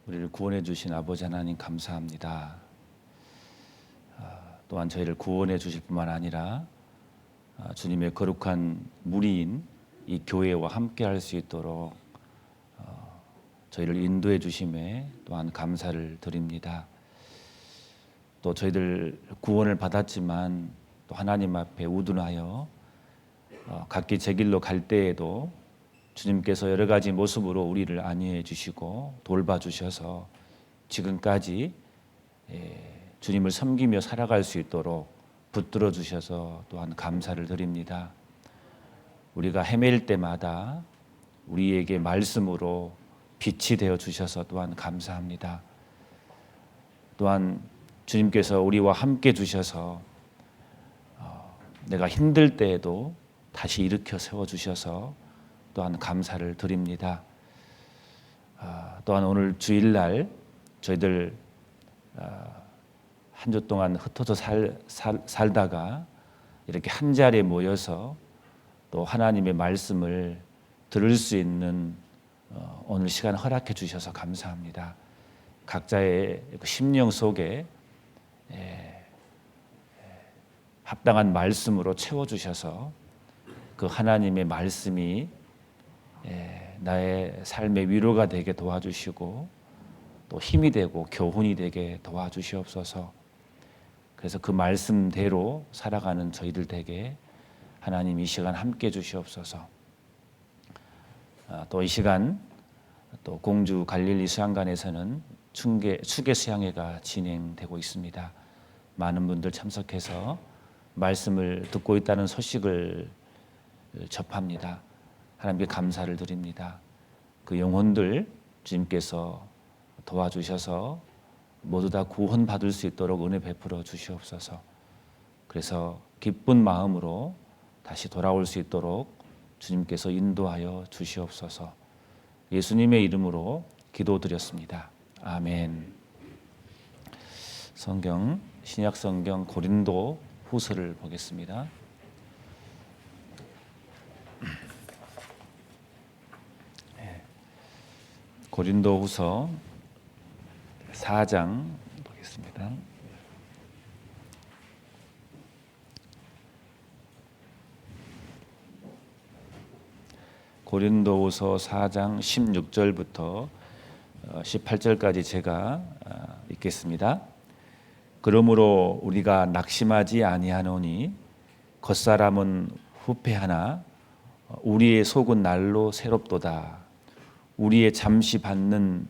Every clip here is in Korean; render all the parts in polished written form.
우리를 구원해 주신 아버지 하나님 감사합니다. 또한 저희를 구원해 주실 뿐만 아니라 주님의 거룩한 무리인 이 교회와 함께 할 수 있도록 저희를 인도해 주심에 또한 감사를 드립니다. 또 저희들 구원을 받았지만 또 하나님 앞에 우둔하여 각기 제 길로 갈 때에도 주님께서 여러 가지 모습으로 우리를 안위해 주시고 돌봐 주셔서 지금까지 주님을 섬기며 살아갈 수 있도록 붙들어 주셔서 또한 감사를 드립니다. 우리가 헤맬 때마다 우리에게 말씀으로 빛이 되어 주셔서 또한 감사합니다. 또한 주님께서 우리와 함께 주셔서 내가 힘들 때에도 다시 일으켜 세워 주셔서 또한 감사를 드립니다. 또한 오늘 주일날 저희들 한 주 동안 흩어져 살다가 이렇게 한 자리에 모여서 또 하나님의 말씀을 들을 수 있는 오늘 시간 허락해 주셔서 감사합니다. 각자의 심령 속에 합당한 말씀으로 채워주셔서 그 하나님의 말씀이 나의 삶의 위로가 되게 도와주시고 또 힘이 되고 교훈이 되게 도와주시옵소서. 그래서 그 말씀대로 살아가는 저희들 되게 하나님 이 시간 함께 주시옵소서. 또 이 시간 또 공주 갈릴리 수양관에서는 추계 수양회가 진행되고 있습니다. 많은 분들 참석해서 말씀을 듣고 있다는 소식을 접합니다. 하나님께 감사를 드립니다. 그 영혼들 주님께서 도와주셔서 모두 다 구원받을 수 있도록 은혜 베풀어 주시옵소서. 그래서 기쁜 마음으로 다시 돌아올 수 있도록 주님께서 인도하여 주시옵소서. 예수님의 이름으로 기도드렸습니다. 아멘. 성경 신약 성경 고린도 후서를 보겠습니다. 고린도 후서 4장 보겠습니다. 고린도후서 4장 16절부터 18절까지 제가 읽겠습니다. 그러므로 우리가 낙심하지 아니하노니 겉사람은 후패하나 우리의 속은 날로 새롭도다. 우리의 잠시 받는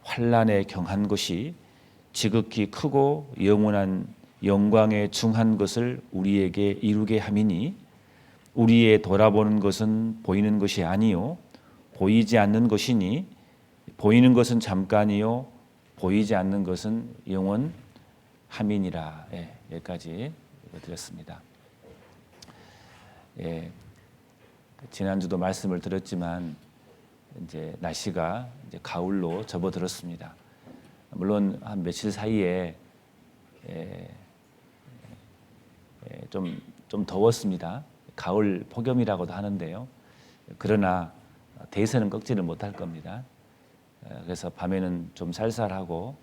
환난에 경한 것이 지극히 크고 영원한 영광에 중한 것을 우리에게 이루게 함이니 우리의 돌아보는 것은 보이는 것이 아니요 보이지 않는 것이니 보이는 것은 잠깐이요 보이지 않는 것은 영원함이니라. 여기까지 드렸습니다. 지난주도 말씀을 드렸지만 이제 날씨가 이제 가을로 접어들었습니다. 물론 한 며칠 사이에 좀 더웠습니다. 가을 폭염이라고도 하는데요. 그러나 대세는 꺾지를 못할 겁니다. 그래서 밤에는 좀 쌀쌀하고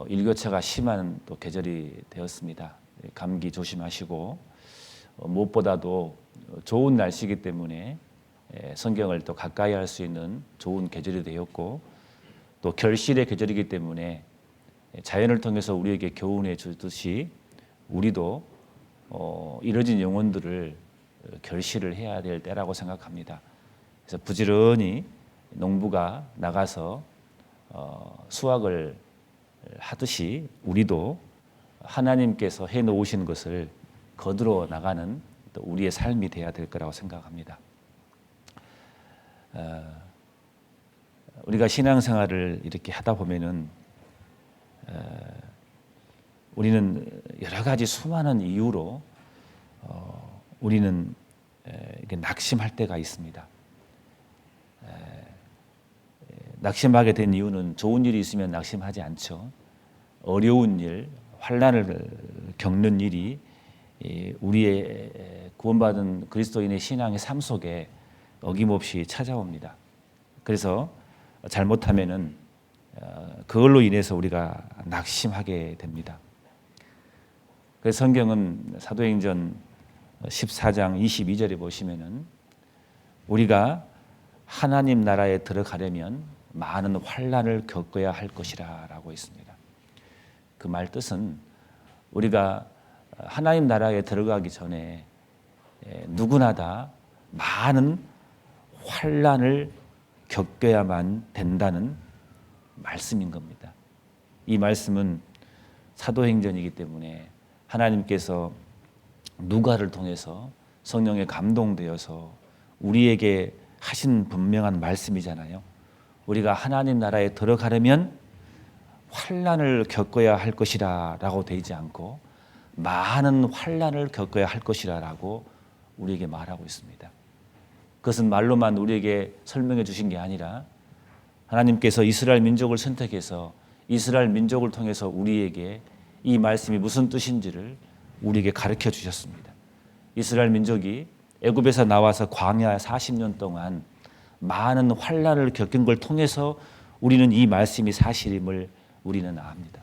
일교차가 심한 또 계절이 되었습니다. 감기 조심하시고 무엇보다도 좋은 날씨이기 때문에 성경을 또 가까이 할 수 있는 좋은 계절이 되었고 또 결실의 계절이기 때문에 자연을 통해서 우리에게 교훈해 주듯이 우리도 이뤄진 영혼들을 결실을 해야 될 때라고 생각합니다. 그래서 부지런히 농부가 나가서 수확을 하듯이 우리도 하나님께서 해놓으신 것을 거두러 나가는 또 우리의 삶이 되어야 될 거라고 생각합니다. 우리가 신앙생활을 이렇게 하다 보면은 우리는 여러 가지 수많은 이유로 우리는 이렇게 낙심할 때가 있습니다. 낙심하게 된 이유는 좋은 일이 있으면 낙심하지 않죠. 어려운 일, 환난을 겪는 일이 우리의 구원받은 그리스도인의 신앙의 삶 속에 어김없이 찾아옵니다. 그래서 잘못하면은 그걸로 인해서 우리가 낙심하게 됩니다. 그래서 성경은 사도행전 14장 22절에 보시면은 우리가 하나님 나라에 들어가려면 많은 환난을 겪어야 할 것이라 라고 있습니다. 그 말 뜻은 우리가 하나님 나라에 들어가기 전에 누구나 다 많은 환난을 겪어야만 된다는 말씀인 겁니다. 이 말씀은 사도행전이기 때문에 하나님께서 누가를 통해서 성령에 감동되어서 우리에게 하신 분명한 말씀이잖아요. 우리가 하나님 나라에 들어가려면 환난을 겪어야 할 것이라 라고 되지 않고 많은 환난을 겪어야 할 것이라 라고 우리에게 말하고 있습니다. 그것은 말로만 우리에게 설명해 주신 게 아니라 하나님께서 이스라엘 민족을 선택해서 이스라엘 민족을 통해서 우리에게 이 말씀이 무슨 뜻인지를 우리에게 가르쳐 주셨습니다. 이스라엘 민족이 애굽에서 나와서 광야 40년 동안 많은 환난을 겪은 걸 통해서 우리는 이 말씀이 사실임을 우리는 압니다.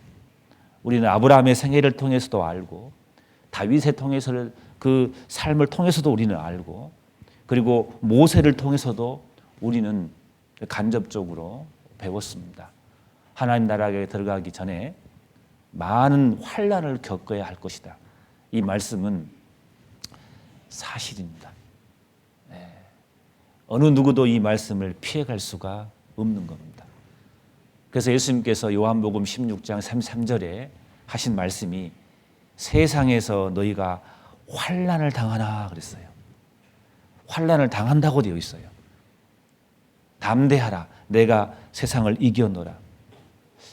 우리는 아브라함의 생애를 통해서도 알고 다윗의 통해서 그 삶을 통해서도 우리는 알고 그리고 모세를 통해서도 우리는 간접적으로 배웠습니다. 하나님 나라에 들어가기 전에 많은 환난을 겪어야 할 것이다. 이 말씀은 사실입니다. 어느 누구도 이 말씀을 피해갈 수가 없는 겁니다. 그래서 예수님께서 요한복음 16장 33절에 하신 말씀이 세상에서 너희가 환난을 당하나 그랬어요. 환난을 당한다고 되어 있어요. 담대하라. 내가 세상을 이겨노라.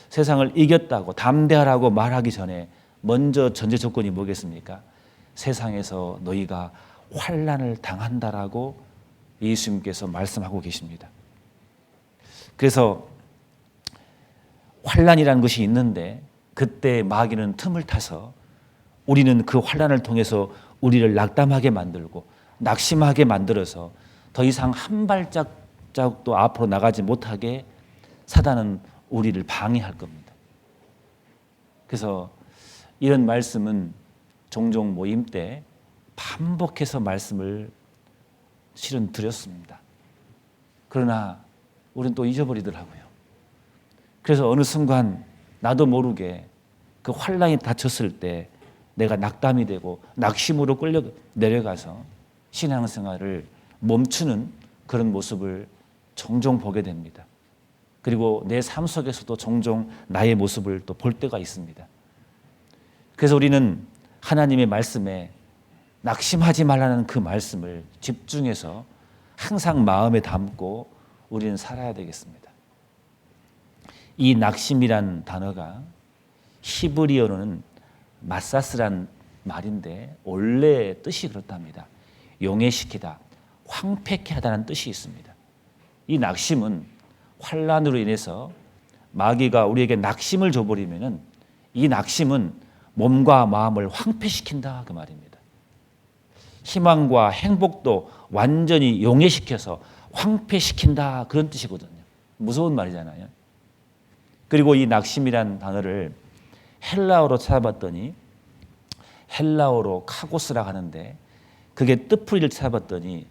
세상을 이겼다고 담대하라고 말하기 전에 먼저 전제 조건이 뭐겠습니까? 세상에서 너희가 환난을 당한다라고 예수님께서 말씀하고 계십니다. 그래서 환난이라는 것이 있는데 그때 마귀는 틈을 타서 우리는 그 환난을 통해서 우리를 낙담하게 만들고 낙심하게 만들어서 더 이상 한 발짝도 앞으로 나가지 못하게 사단은 우리를 방해할 겁니다. 그래서 이런 말씀은 종종 모임 때 반복해서 말씀을 실은 드렸습니다. 그러나 우리는 또 잊어버리더라고요. 그래서 어느 순간 나도 모르게 그 환난이 닥쳤을 때 내가 낙담이 되고 낙심으로 끌려 내려가서 신앙생활을 멈추는 그런 모습을 종종 보게 됩니다. 그리고 내 삶 속에서도 종종 나의 모습을 또 볼 때가 있습니다. 그래서 우리는 하나님의 말씀에 낙심하지 말라는 그 말씀을 집중해서 항상 마음에 담고 우리는 살아야 되겠습니다. 이 낙심이란 단어가 히브리어로는 마사스란 말인데 원래 뜻이 그렇답니다. 용해시키다, 황폐케 하다는 뜻이 있습니다. 이 낙심은 환난으로 인해서 마귀가 우리에게 낙심을 줘버리면은 이 낙심은 몸과 마음을 황폐시킨다 그 말입니다. 희망과 행복도 완전히 용해시켜서 황폐시킨다 그런 뜻이거든요. 무서운 말이잖아요. 그리고 이 낙심이란 단어를 헬라어로 찾아봤더니 헬라어로 카고스라고 하는데 그게 뜻풀이를 찾아봤더니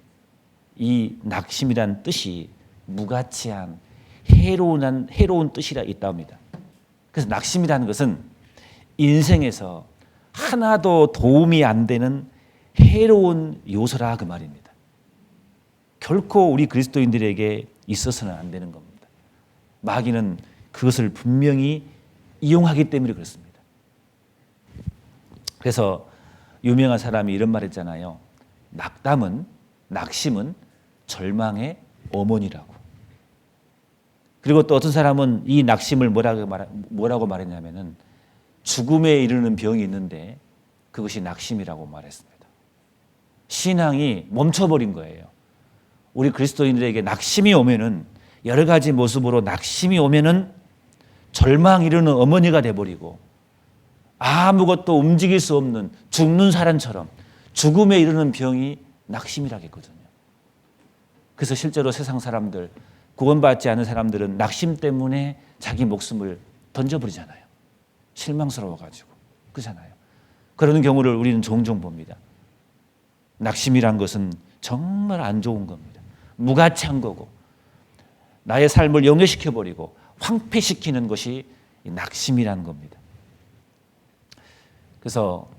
이 낙심이란 뜻이 무가치한 해로운 뜻이라 있답니다. 그래서 낙심이라는 것은 인생에서 하나도 도움이 안 되는 해로운 요소라 그 말입니다. 결코 우리 그리스도인들에게 있어서는 안 되는 겁니다. 마귀는 그것을 분명히 이용하기 때문에 그렇습니다. 그래서 유명한 사람이 이런 말 했잖아요. 낙심은 절망의 어머니라고. 그리고 또 어떤 사람은 이 낙심을 뭐라고 말했냐면은 죽음에 이르는 병이 있는데 그것이 낙심이라고 말했습니다. 신앙이 멈춰버린 거예요. 우리 그리스도인들에게 낙심이 오면은 여러 가지 모습으로 낙심이 오면은 절망 이르는 어머니가 돼버리고 아무것도 움직일 수 없는 죽는 사람처럼 죽음에 이르는 병이 낙심이라겠거든요. 그래서 실제로 세상 사람들 구원받지 않은 사람들은 낙심 때문에 자기 목숨을 던져버리잖아요. 실망스러워가지고. 그렇잖아요. 그런 경우를 우리는 종종 봅니다. 낙심이란 것은 정말 안 좋은 겁니다. 무가치한 거고 나의 삶을 영해시켜버리고 황폐시키는 것이 낙심이라는 겁니다. 그래서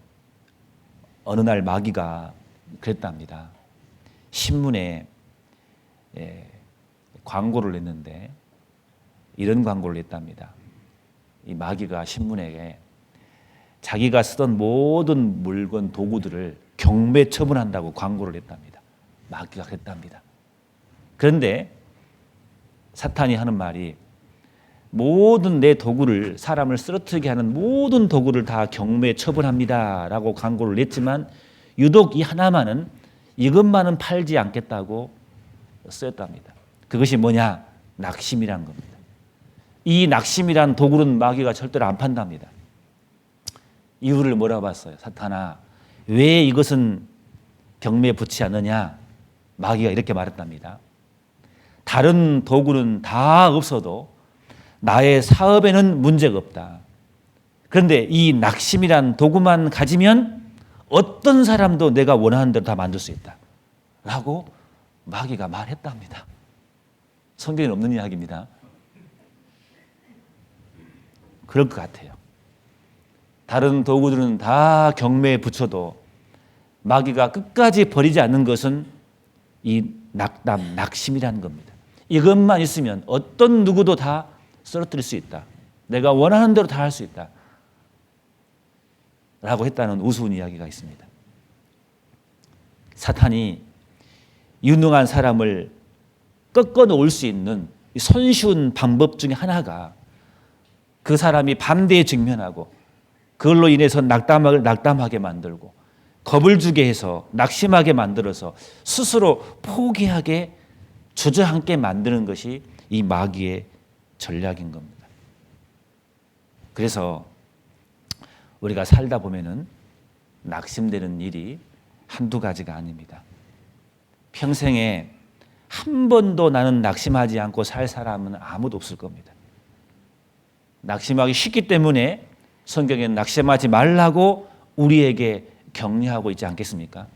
어느 날 마귀가 그랬답니다. 신문에 광고를 냈는데 이런 광고를 냈답니다. 이 마귀가 신문에 자기가 쓰던 모든 물건, 도구들을 경매 처분한다고 광고를 냈답니다. 마귀가 그랬답니다. 그런데 사탄이 하는 말이 모든 내 도구를, 사람을 쓰러뜨리게 하는 모든 도구를 다 경매 처분합니다 라고 광고를 냈지만 유독 이 하나만은 이것만은 팔지 않겠다고 쓰였답니다. 그것이 뭐냐? 낙심이라는 겁니다. 이 낙심이란 도구는 마귀가 절대로 안 판답니다. 이유를 물어봤어요. 사탄아, 왜 이것은 경매에 붙지 않느냐? 마귀가 이렇게 말했답니다. 다른 도구는 다 없어도 나의 사업에는 문제가 없다. 그런데 이 낙심이란 도구만 가지면 어떤 사람도 내가 원하는 대로 다 만들 수 있다 라고 마귀가 말했답니다. 성경에 없는 이야기입니다. 그럴 것 같아요. 다른 도구들은 다 경매에 붙여도 마귀가 끝까지 버리지 않는 것은 이 낙심이라는 겁니다. 이것만 있으면 어떤 누구도 다 쓰러뜨릴 수 있다. 내가 원하는 대로 다 할 수 있다. 라고 했다는 우스운 이야기가 있습니다. 사탄이 유능한 사람을 꺾어 놓을 수 있는 손쉬운 방법 중에 하나가 그 사람이 반대에 직면하고 그걸로 인해서 낙담하게 만들고 겁을 주게 해서 낙심하게 만들어서 스스로 포기하게 주저앉게 만드는 것이 이 마귀의 전략인 겁니다. 그래서 우리가 살다 보면은 낙심되는 일이 한두 가지가 아닙니다. 평생에 한 번도 나는 낙심하지 않고 살 사람은 아무도 없을 겁니다. 낙심하기 쉽기 때문에 성경에는 낙심하지 말라고 우리에게 격려하고 있지 않겠습니까?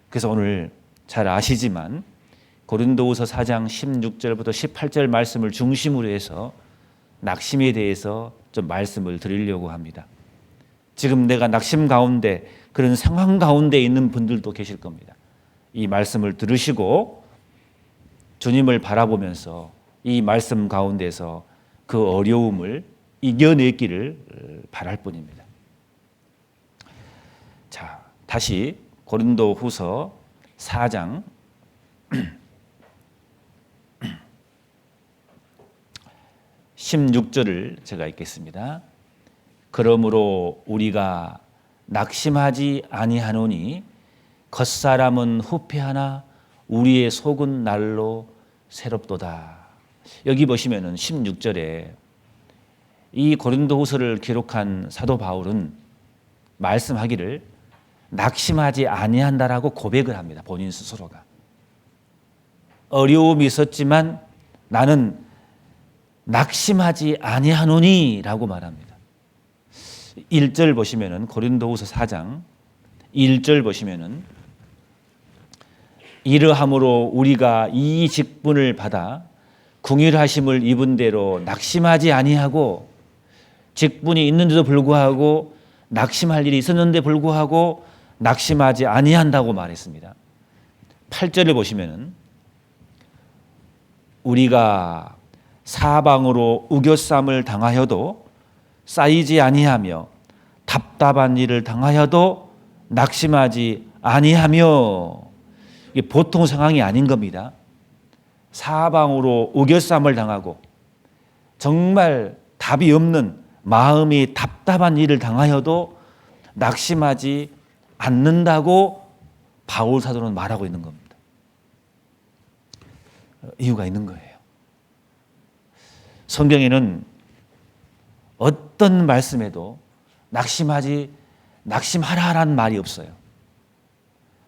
그래서 오늘 잘 아시지만 고린도후서 4장 16절부터 18절 말씀을 중심으로 해서 낙심에 대해서 좀 말씀을 드리려고 합니다. 지금 내가 낙심 가운데 그런 상황 가운데 있는 분들도 계실 겁니다. 이 말씀을 들으시고 주님을 바라보면서 이 말씀 가운데서 그 어려움을 이겨내기를 바랄 뿐입니다. 자, 다시 고린도후서 4장 16절을 제가 읽겠습니다. 그러므로 우리가 낙심하지 아니하노니 겉사람은 후패하나 우리의 속은 날로 새롭도다. 여기 보시면은 16절에 이 고린도후서를 기록한 사도 바울은 말씀하기를 낙심하지 아니한다라고 고백을 합니다. 본인 스스로가. 어려움이 있었지만 나는 낙심하지 아니하노니라고 말합니다. 1절 보시면은 고린도후서 4장 1절 보시면은 이러함으로 우리가 이 직분을 받아 궁휼하심을 입은 대로 낙심하지 아니하고 직분이 있는데도 불구하고 낙심할 일이 있었는데 불구하고 낙심하지 아니한다고 말했습니다. 8절을 보시면은 우리가 사방으로 우겨쌈을 당하여도 쌓이지 아니하며 답답한 일을 당하여도 낙심하지 아니하며 이게 보통 상황이 아닌 겁니다. 사방으로 우겨쌈을 당하고 정말 답이 없는 마음이 답답한 일을 당하여도 낙심하지 않는다고 바울 사도는 말하고 있는 겁니다. 이유가 있는 거예요. 성경에는 어떤 말씀에도 낙심하라라는 말이 없어요.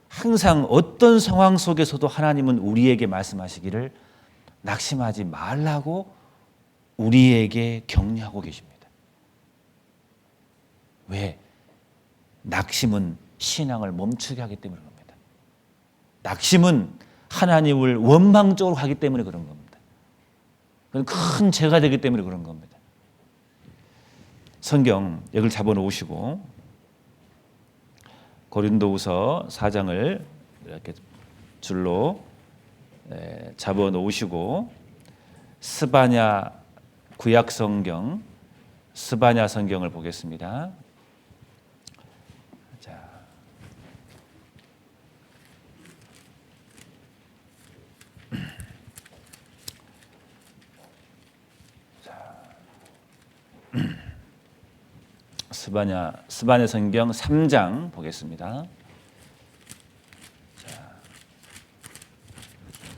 항상 어떤 상황 속에서도 하나님은 우리에게 말씀하시기를 낙심하지 말라고 우리에게 격려하고 계십니다. 왜? 낙심은 신앙을 멈추게 하기 때문에 그럽니다. 낙심은 하나님을 원망적으로 하기 때문에 그런 겁니다. 그건 큰 죄가 되기 때문에 그런 겁니다. 성경 여기를 잡아놓으시고 고린도후서 4장을 이렇게 줄로 잡아놓으시고 스바냐 구약 성경 스바냐 성경을 보겠습니다. 스바냐 성경 3장 보겠습니다.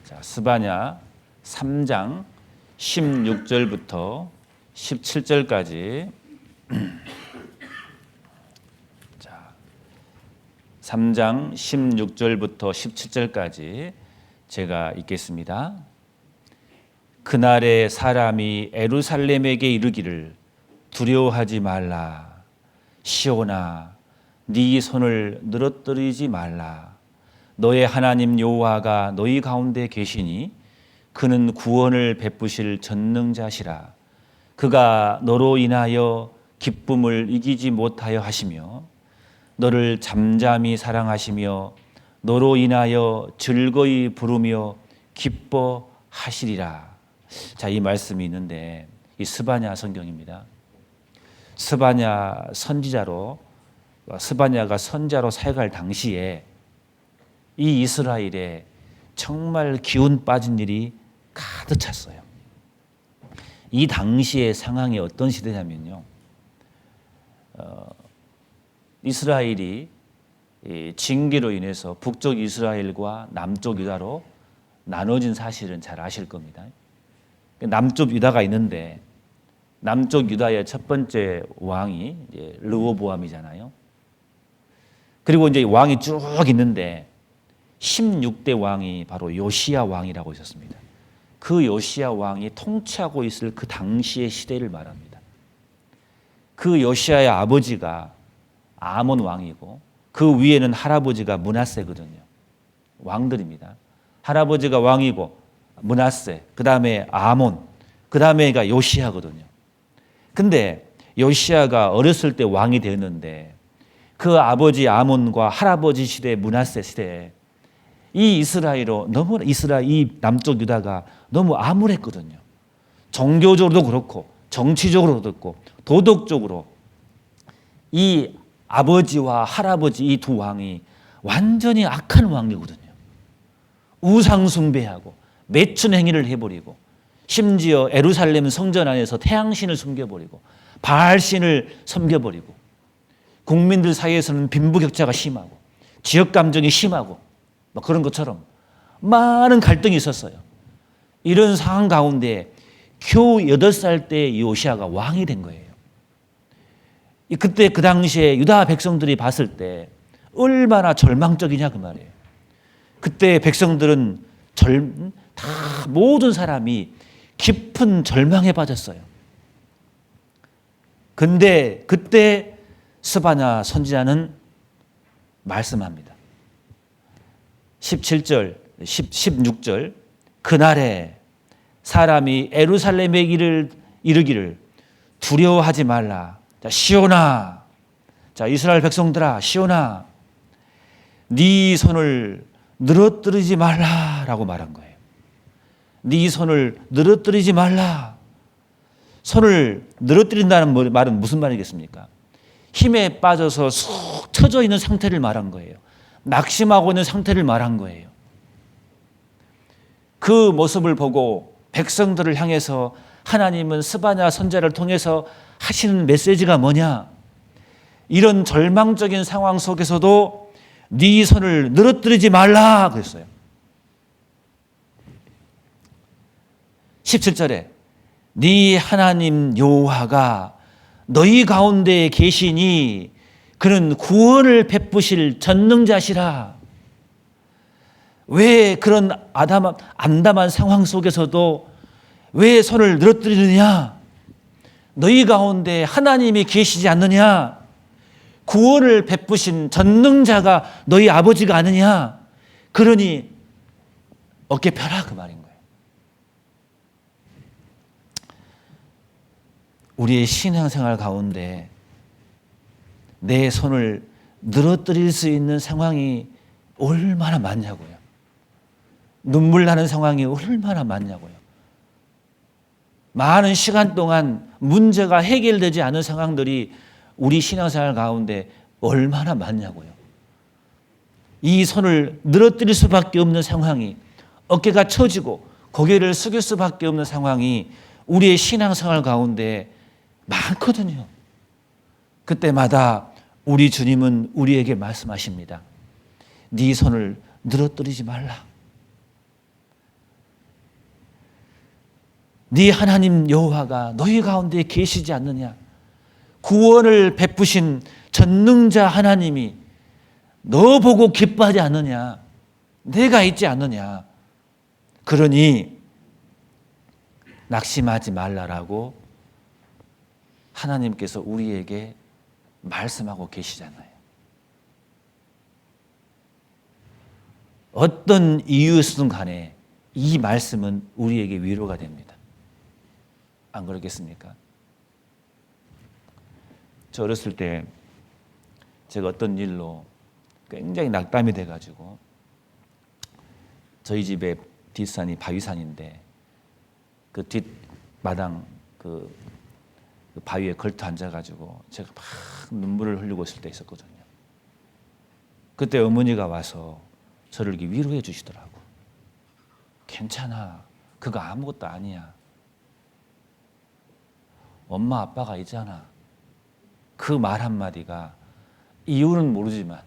자, 스바냐 3장 16절부터 17절까지 자, 3장 16절부터 17절까지 제가 읽겠습니다. 그날에 사람이 예루살렘에게 이르기를 두려워하지 말라. 시온아, 네 손을 늘어뜨리지 말라. 너의 하나님 여호와가 너희 가운데 계시니 그는 구원을 베푸실 전능자시라. 그가 너로 인하여 기쁨을 이기지 못하여 하시며 너를 잠잠히 사랑하시며 너로 인하여 즐거이 부르며 기뻐하시리라. 자, 이 말씀이 있는데 이 스바냐 성경입니다. 스바냐 선지자로 스바냐가 선자로 사역할 당시에 이 이스라엘에 정말 기운 빠진 일이 가득 찼어요. 이 당시의 상황이 어떤 시대냐면요. 이스라엘이 징계로 인해서 북쪽 이스라엘과 남쪽 유다로 나눠진 사실은 잘 아실 겁니다. 남쪽 유다가 있는데 남쪽 유다의 첫 번째 왕이 이제 르호보암이잖아요. 그리고 이제 왕이 쭉 있는데 16대 왕이 바로 요시야 왕이라고 있었습니다. 그 요시야 왕이 통치하고 있을 그 당시의 시대를 말합니다. 그 요시야의 아버지가 아몬 왕이고 그 위에는 할아버지가 므낫세거든요. 왕들입니다. 할아버지가 왕이고 므낫세, 그 다음에 아몬, 그 다음에가 요시야거든요. 근데 요시야가 어렸을 때 왕이 되었는데 그 아버지 아몬과 할아버지 시대 므낫세 시대에 이 이 남쪽 유다가 너무 암울했거든요. 종교적으로도 그렇고 정치적으로도 그렇고 도덕적으로 이 아버지와 할아버지 이 두 왕이 완전히 악한 왕이거든요. 우상 숭배하고 매춘 행위를 해버리고 심지어 예루살렘 성전 안에서 태양신을 숨겨버리고 바알신을 섬겨버리고 국민들 사이에서는 빈부격차가 심하고 지역 감정이 심하고 그런 것처럼 많은 갈등이 있었어요. 이런 상황 가운데 겨우 8살 때 요시야가 왕이 된 거예요. 그때 그 당시에 유다 백성들이 봤을 때 얼마나 절망적이냐 그 말이에요. 그때 백성들은 다 모든 사람이 깊은 절망에 빠졌어요. 근데 그때 스바냐 선지자는 말씀합니다. 17절, 16절 그날에 사람이 예루살렘에 이르기를 두려워하지 말라. 자, 시온아, 자 이스라엘 백성들아, 시온아, 네 손을 늘어뜨리지 말라라고 말한 거예요. 네 손을 늘어뜨리지 말라. 손을 늘어뜨린다는 말은 무슨 말이겠습니까? 힘에 빠져서 쑥 처져 있는 상태를 말한 거예요. 낙심하고 있는 상태를 말한 거예요. 그 모습을 보고 백성들을 향해서 하나님은 스바냐 선지자를 통해서 하시는 메시지가 뭐냐? 이런 절망적인 상황 속에서도 네 손을 늘어뜨리지 말라 그랬어요. 17절에 네 하나님 여호와가 너희 가운데 계시니 그는 구원을 베푸실 전능자시라. 왜 그런 암담한 상황 속에서도 왜 손을 늘어뜨리느냐? 너희 가운데 하나님이 계시지 않느냐? 구원을 베푸신 전능자가 너희 아버지가 아느냐? 그러니 어깨 펴라 그 말인 거예요. 우리의 신앙생활 가운데 내 손을 늘어뜨릴 수 있는 상황이 얼마나 많냐고요. 눈물 나는 상황이 얼마나 많냐고요. 많은 시간 동안 문제가 해결되지 않은 상황들이 우리 신앙생활 가운데 얼마나 많냐고요. 이 손을 늘어뜨릴 수밖에 없는 상황이, 어깨가 처지고 고개를 숙일 수밖에 없는 상황이 우리의 신앙생활 가운데 많거든요. 그때마다 우리 주님은 우리에게 말씀하십니다. 네 손을 늘어뜨리지 말라. 네 하나님 여호와가 너희 가운데 계시지 않느냐? 구원을 베푸신 전능자 하나님이 너 보고 기뻐하지 않느냐? 내가 있지 않느냐? 그러니 낙심하지 말라라고 하나님께서 우리에게 말씀하고 계시잖아요. 어떤 이유였든 간에 이 말씀은 우리에게 위로가 됩니다. 안 그렇겠습니까? 저 어렸을 때 제가 어떤 일로 굉장히 낙담이 돼가지고 저희 집에 뒷산이 바위산인데 그 뒷마당 그 바위에 걸터 앉아가지고 제가 막 눈물을 흘리고 있을 때 있었거든요. 그때 어머니가 와서 저를 이렇게 위로해 주시더라고. 괜찮아. 그거 아무것도 아니야. 엄마 아빠가 있잖아. 그 말 한마디가 이유는 모르지만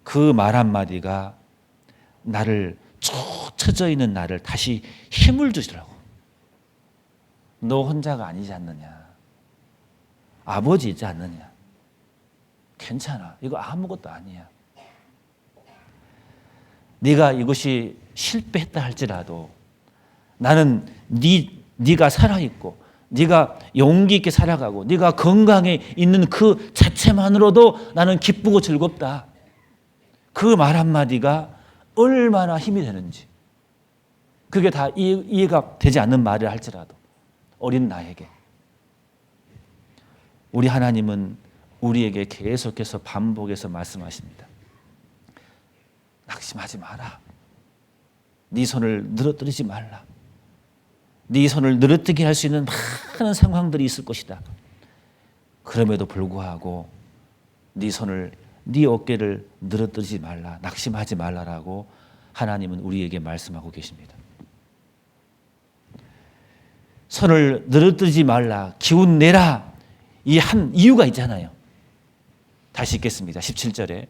그 말 한마디가 나를 쭉 처져 있는 나를 다시 힘을 주시더라고. 너 혼자가 아니지 않느냐. 아버지 있지 않느냐. 괜찮아. 이거 아무것도 아니야. 네가 이것이 실패했다 할지라도 나는 네가 살아있고 네가 용기 있게 살아가고 네가 건강에 있는 그 자체만으로도 나는 기쁘고 즐겁다. 그 말 한마디가 얼마나 힘이 되는지. 그게 다 이해가 되지 않는 말을 할지라도 어린 나에게. 우리 하나님은 우리에게 계속해서 반복해서 말씀하십니다. 낙심하지 마라. 네 손을 늘어뜨리지 말라. 네 손을 늘어뜨리게 할 수 있는 많은 상황들이 있을 것이다. 그럼에도 불구하고 네 손을, 네 어깨를 늘어뜨리지 말라. 낙심하지 말라라고 하나님은 우리에게 말씀하고 계십니다. 손을 늘어뜨리지 말라. 기운 내라. 이 한 이유가 있잖아요. 다시 읽겠습니다. 17절에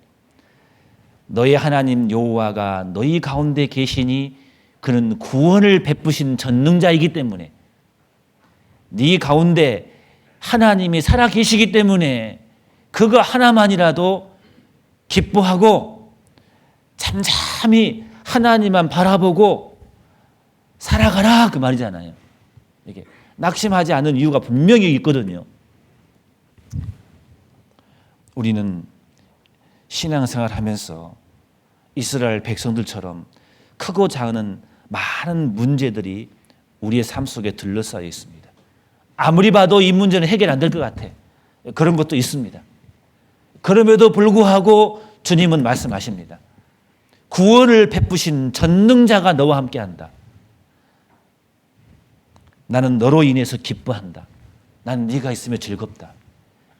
너희 하나님 여호와가 너희 가운데 계시니 그는 구원을 베푸신 전능자이기 때문에 네 가운데 하나님이 살아계시기 때문에 그거 하나만이라도 기뻐하고 잠잠히 하나님만 바라보고 살아가라 그 말이잖아요. 이게 낙심하지 않은 이유가 분명히 있거든요. 우리는 신앙생활 하면서 이스라엘 백성들처럼 크고 작은 많은 문제들이 우리의 삶 속에 둘러싸여 있습니다. 아무리 봐도 이 문제는 해결 안 될 것 같아. 그런 것도 있습니다. 그럼에도 불구하고 주님은 말씀하십니다. 구원을 베푸신 전능자가 너와 함께한다. 나는 너로 인해서 기뻐한다. 나는 네가 있으면 즐겁다.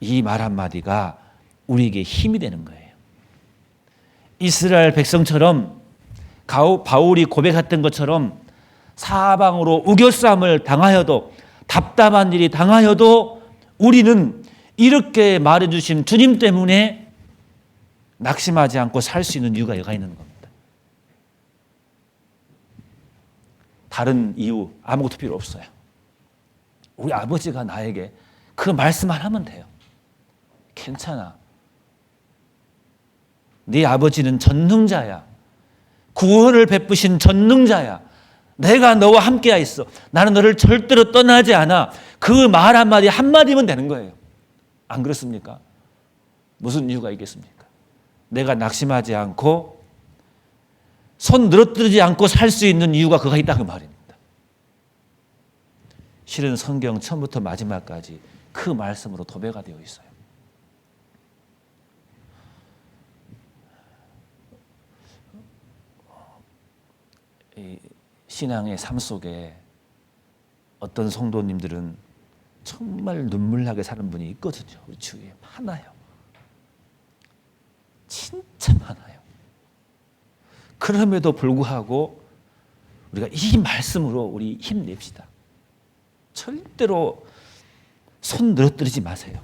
이 말 한마디가 우리에게 힘이 되는 거예요. 이스라엘 백성처럼 바울이 고백했던 것처럼 사방으로 우겨싸움을 당하여도 답답한 일이 당하여도 우리는 이렇게 말해주신 주님 때문에 낙심하지 않고 살 수 있는 이유가 여가 있는 겁니다. 다른 이유 아무것도 필요 없어요. 우리 아버지가 나에게 그 말씀만 하면 돼요. 괜찮아. 네 아버지는 전능자야. 구원을 베푸신 전능자야. 내가 너와 함께하 있어. 나는 너를 절대로 떠나지 않아. 그 말 한마디 한마디면 되는 거예요. 안 그렇습니까? 무슨 이유가 있겠습니까? 내가 낙심하지 않고 손 늘어뜨리지 않고 살 수 있는 이유가 그가 있다 그 말입니다. 실은 성경 처음부터 마지막까지 그 말씀으로 도배가 되어 있어요. 이 신앙의 삶 속에 어떤 성도님들은 정말 눈물나게 사는 분이 있거든요. 우리 주위에 많아요. 진짜 많아요. 그럼에도 불구하고 우리가 이 말씀으로 우리 힘냅시다. 절대로 손 늘어뜨리지 마세요.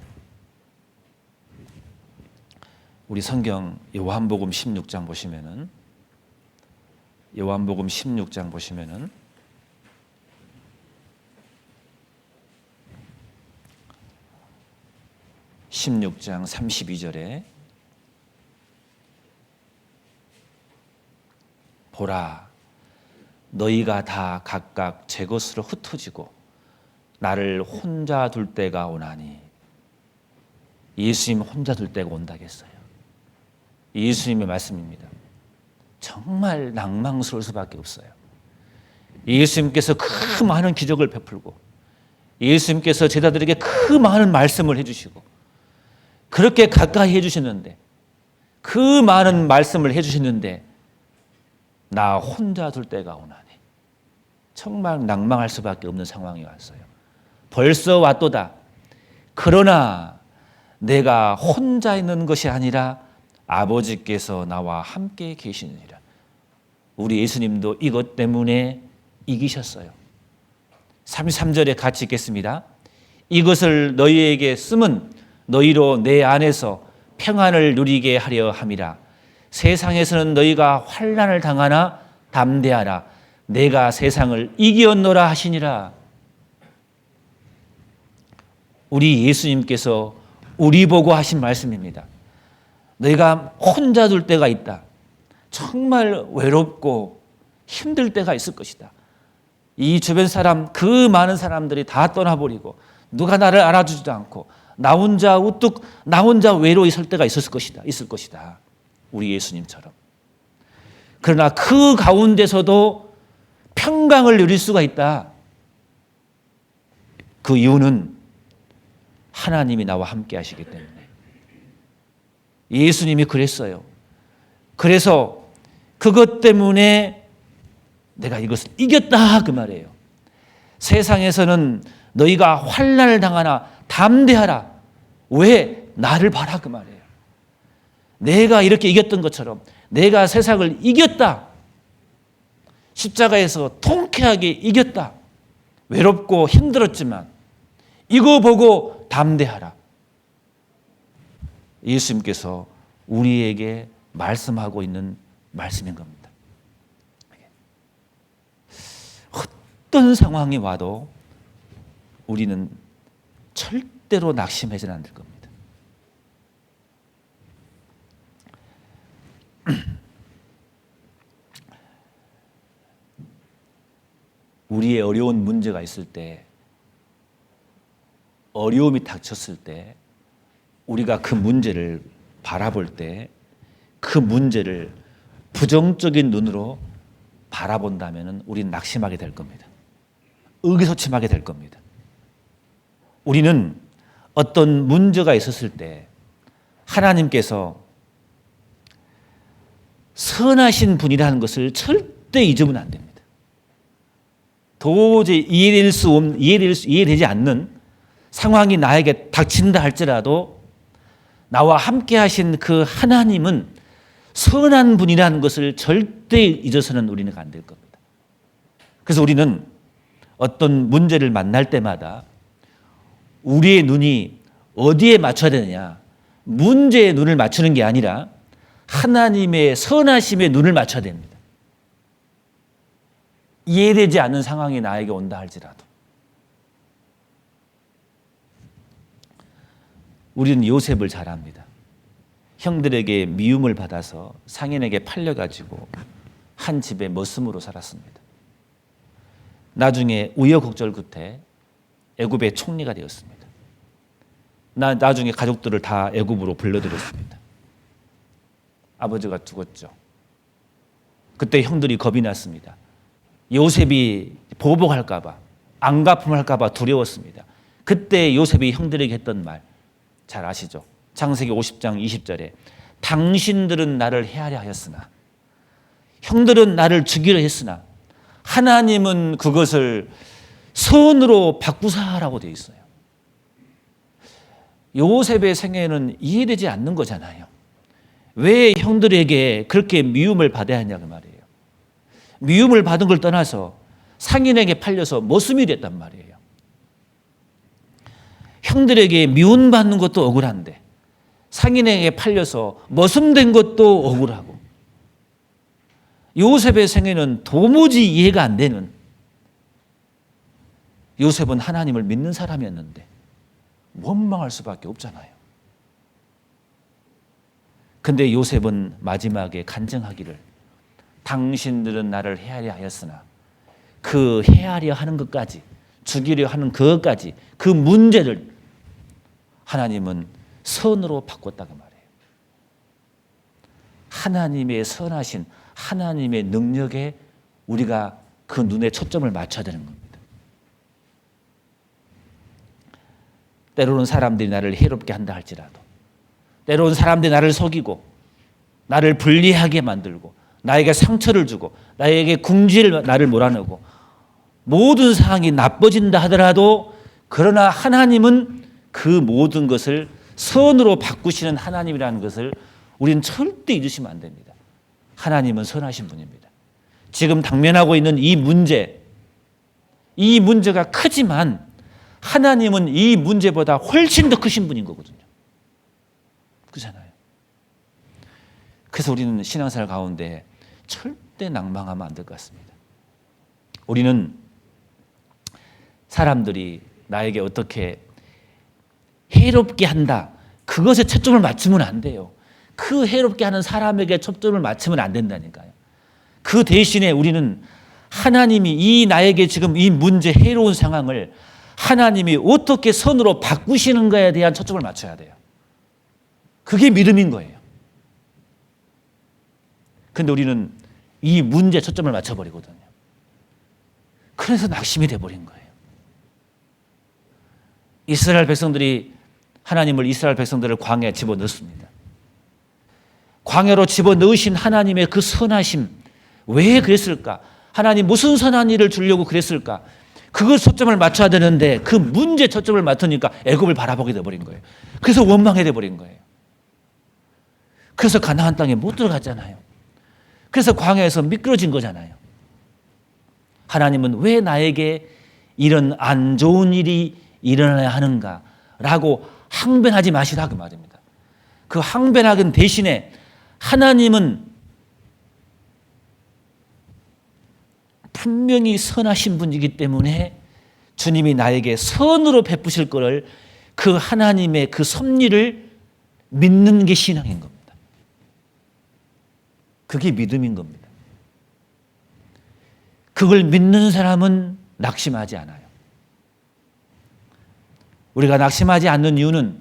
우리 성경 요한복음 16장 보시면은 요한복음 16장 보시면은 16장 32절에 보라 너희가 다 각각 제 것으로 흩어지고 나를 혼자 둘 때가 오나니 예수님 혼자 둘 때가 온다겠어요. 예수님의 말씀입니다. 정말 낭망스러울 수밖에 없어요. 예수님께서 그 많은 기적을 베풀고 예수님께서 제자들에게 그 많은 말씀을 해주시고 그렇게 가까이 해주셨는데 그 많은 말씀을 해주셨는데 나 혼자 둘 때가 오나니 정말 낭망할 수밖에 없는 상황이 왔어요. 벌써 왔도다. 그러나 내가 혼자 있는 것이 아니라 아버지께서 나와 함께 계시느니라. 우리 예수님도 이것 때문에 이기셨어요. 33절에 같이 읽겠습니다. 이것을 너희에게 쓰면 너희로 내 안에서 평안을 누리게 하려 함이라. 세상에서는 너희가 환난을 당하나 담대하라. 내가 세상을 이기었노라 하시니라. 우리 예수님께서 우리 보고 하신 말씀입니다. 너희가 혼자 둘 때가 있다. 정말 외롭고 힘들 때가 있을 것이다. 이 주변 사람, 그 많은 사람들이 다 떠나버리고 누가 나를 알아주지도 않고 나 혼자 우뚝, 나 혼자 외로이 설 때가 있을 것이다. 우리 예수님처럼. 그러나 그 가운데서도 평강을 누릴 수가 있다. 그 이유는 하나님이 나와 함께 하시기 때문에. 예수님이 그랬어요. 그래서 그것 때문에 내가 이것을 이겼다 그 말이에요. 세상에서는 너희가 환난을 당하나 담대하라. 왜? 나를 봐라 그 말이에요. 내가 이렇게 이겼던 것처럼 내가 세상을 이겼다. 십자가에서 통쾌하게 이겼다. 외롭고 힘들었지만 이거 보고 담대하라. 예수님께서 우리에게 말씀하고 있는 말씀인 겁니다. 어떤 상황이 와도 우리는 절대로 낙심해서는 안 될 겁니다. 우리의 어려운 문제가 있을 때, 어려움이 닥쳤을 때, 우리가 그 문제를 바라볼 때, 그 문제를 부정적인 눈으로 바라본다면 우리는 낙심하게 될 겁니다. 의기소침하게 될 겁니다. 우리는 어떤 문제가 있었을 때 하나님께서 선하신 분이라는 것을 절대 잊으면 안 됩니다. 도저히 이해되지 않는 상황이 나에게 닥친다 할지라도 나와 함께 하신 그 하나님은 선한 분이라는 것을 절대 잊어서는 우리는 안 될 겁니다. 그래서 우리는 어떤 문제를 만날 때마다 우리의 눈이 어디에 맞춰야 되느냐, 문제에 눈을 맞추는 게 아니라 하나님의 선하심에 눈을 맞춰야 됩니다. 이해되지 않는 상황이 나에게 온다 할지라도. 우리는 요셉을 잘 압니다. 형들에게 미움을 받아서 상인에게 팔려가지고 한 집의 머슴으로 살았습니다. 나중에 우여곡절 끝에 애굽의 총리가 되었습니다. 나중에 가족들을 다 애굽으로 불러들였습니다. 아버지가 죽었죠. 그때 형들이 겁이 났습니다. 요셉이 보복할까 봐, 안갚음할까 봐 두려웠습니다. 그때 요셉이 형들에게 했던 말 잘 아시죠? 창세기 50장 20절에 당신들은 나를 해하려 하였으나 형들은 나를 죽이려 했으나 하나님은 그것을 선으로 바꾸사라고 되어 있어요. 요셉의 생애는 이해되지 않는 거잖아요. 왜 형들에게 그렇게 미움을 받아야 하냐고 말이에요. 미움을 받은 걸 떠나서 상인에게 팔려서 머슴이 됐단 말이에요. 형들에게 미움받는 것도 억울한데 상인에게 팔려서 머슴된 것도 억울하고 요셉의 생애는 도무지 이해가 안 되는, 요셉은 하나님을 믿는 사람이었는데 원망할 수밖에 없잖아요. 근데 요셉은 마지막에 간증하기를 당신들은 나를 해하려 하였으나 그 해하려 하는 것까지, 죽이려 하는 그것까지, 그 문제를 하나님은 선으로 바꿨다고 말해요. 하나님의 선하신 하나님의 능력에 우리가 그 눈에 초점을 맞춰야 되는 겁니다. 때로는 사람들이 나를 해롭게 한다 할지라도, 때로는 사람들이 나를 속이고 나를 불리하게 만들고 나에게 상처를 주고 나에게 궁지를 나를 몰아넣고 모든 상황이 나빠진다 하더라도, 그러나 하나님은 그 모든 것을 선으로 바꾸시는 하나님이라는 것을 우리는 절대 잊으시면 안 됩니다. 하나님은 선하신 분입니다. 지금 당면하고 있는 이 문제가 크지만 하나님은 이 문제보다 훨씬 더 크신 분인 거거든요. 그렇잖아요. 그래서 우리는 신앙생활 가운데 절대 낭망하면 안 될 것 같습니다. 우리는 사람들이 나에게 어떻게 해롭게 한다, 그것에 초점을 맞추면 안 돼요. 그 해롭게 하는 사람에게 초점을 맞추면 안 된다니까요. 그 대신에 우리는 하나님이 이 나에게 지금 이 문제, 해로운 상황을 하나님이 어떻게 선으로 바꾸시는가에 대한 초점을 맞춰야 돼요. 그게 믿음인 거예요. 그런데 우리는 이 문제에 초점을 맞춰버리거든요. 그래서 낙심이 돼버린 거예요. 이스라엘 백성들을 광야에 집어넣습니다. 광야로 집어넣으신 하나님의 그 선하심, 왜 그랬을까? 하나님 무슨 선한 일을 주려고 그랬을까? 그걸 초점을 맞춰야 되는데 그 문제에 초점을 맞추니까 애굽을 바라보게 돼버린 거예요. 그래서 원망해 돼버린 거예요. 그래서 가나안 땅에 못 들어갔잖아요. 그래서 광야에서 미끄러진 거잖아요. 하나님은 왜 나에게 이런 안 좋은 일이 일어나야 하는가라고 항변하지 마시라 그 말입니다. 그 항변하긴 대신에 하나님은 분명히 선하신 분이기 때문에 주님이 나에게 선으로 베푸실 것을, 그 하나님의 그 섭리를 믿는 게 신앙인 겁니다. 그게 믿음인 겁니다. 그걸 믿는 사람은 낙심하지 않아요. 우리가 낙심하지 않는 이유는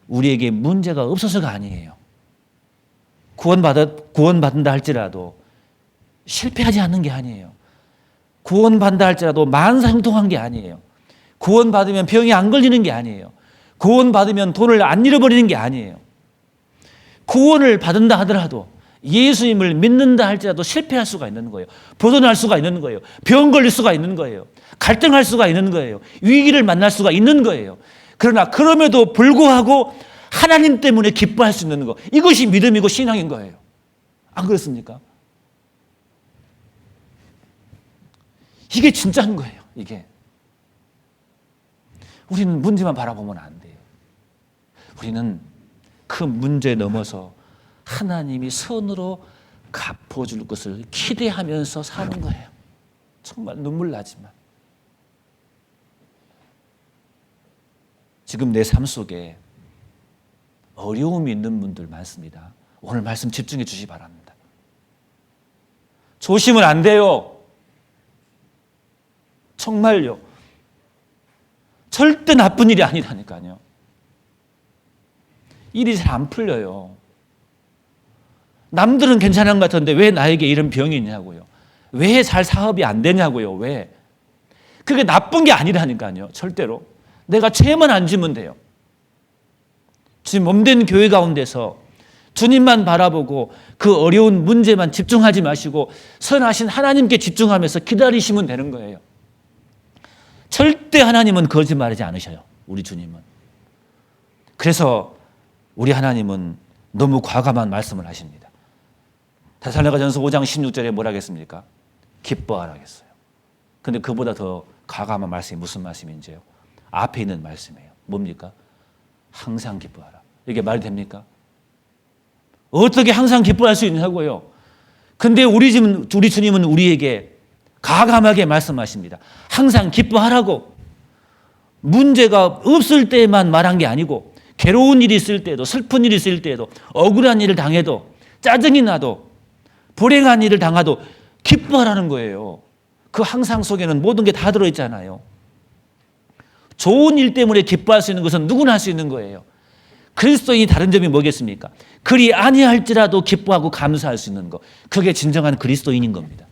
우리에게 문제가 없어서가 아니에요. 구원받는다 할지라도 실패하지 않는 게 아니에요. 구원받는다 할지라도 만사형통한 게 아니에요. 구원받으면 병이 안 걸리는 게 아니에요. 구원받으면 돈을 안 잃어버리는 게 아니에요. 구원을 받는다 하더라도, 예수님을 믿는다 할지라도 실패할 수가 있는 거예요. 벗어날 수가 있는 거예요. 병 걸릴 수가 있는 거예요. 갈등할 수가 있는 거예요. 위기를 만날 수가 있는 거예요. 그러나 그럼에도 불구하고 하나님 때문에 기뻐할 수 있는 거, 이것이 믿음이고 신앙인 거예요. 안 그렇습니까? 이게 진짜인 거예요. 이게. 우리는 문제만 바라보면 안 돼요. 우리는 그 문제 넘어서 하나님이 선으로 갚아줄 것을 기대하면서 사는 거예요. 정말 눈물 나지만. 지금 내 삶 속에 어려움이 있는 분들 많습니다. 오늘 말씀 집중해 주시기 바랍니다. 조심은 안 돼요. 정말요. 절대 나쁜 일이 아니라니까요. 일이 잘 안 풀려요. 남들은 괜찮은 것 같은데 왜 나에게 이런 병이 있냐고요. 왜 잘 사업이 안 되냐고요. 왜? 그게 나쁜 게 아니라니까요. 절대로. 내가 죄만 안 지면 돼요. 지금 몸된 교회 가운데서 주님만 바라보고 그 어려운 문제만 집중하지 마시고 선하신 하나님께 집중하면서 기다리시면 되는 거예요. 절대 하나님은 거짓말하지 않으셔요. 우리 주님은. 그래서 우리 하나님은 너무 과감한 말씀을 하십니다. 데살로니가전서 5장 16절에 뭐라 하겠습니까? 기뻐하라 하겠어요. 근데 그보다 더 과감한 말씀이 무슨 말씀인지요? 앞에 있는 말씀이에요. 뭡니까? 항상 기뻐하라. 이게 말이 됩니까? 어떻게 항상 기뻐할 수 있냐고요. 근데 우리 주님은 우리에게 과감하게 말씀하십니다. 항상 기뻐하라고. 문제가 없을 때만 말한 게 아니고 괴로운 일이 있을 때도, 슬픈 일이 있을 때도, 억울한 일을 당해도, 짜증이 나도, 불행한 일을 당해도 기뻐하라는 거예요. 그 항상 속에는 모든 게 다 들어있잖아요. 좋은 일 때문에 기뻐할 수 있는 것은 누구나 할 수 있는 거예요. 그리스도인이 다른 점이 뭐겠습니까? 그리 아니할지라도 기뻐하고 감사할 수 있는 것. 그게 진정한 그리스도인인 겁니다.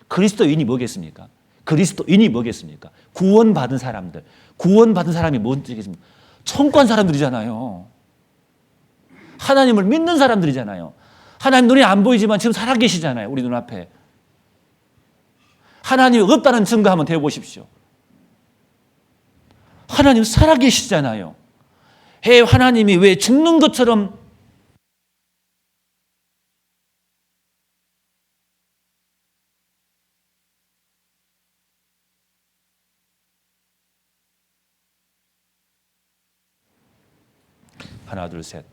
그리스도인이 뭐겠습니까? 그리스도인이 뭐겠습니까? 구원받은 사람들. 구원받은 사람이 뭐겠습니까? 천권 사람들이잖아요. 하나님을 믿는 사람들이잖아요. 하나님 눈에 안 보이지만 지금 살아계시잖아요. 우리 눈앞에. 하나님이 없다는 증거 한번 대보십시오. 하나님 살아계시잖아요. 하나님이 왜 죽는 것처럼 하나 둘 셋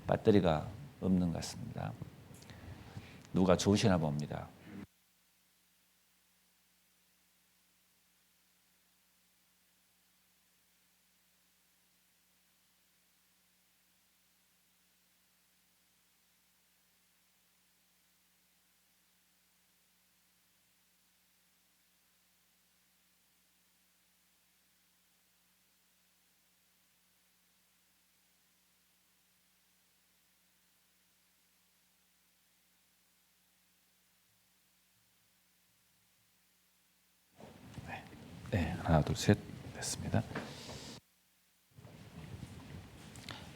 배터리가 없는 것 같습니다. 누가 좋으시나 봅니다. 네, 하나 둘 셋 됐습니다.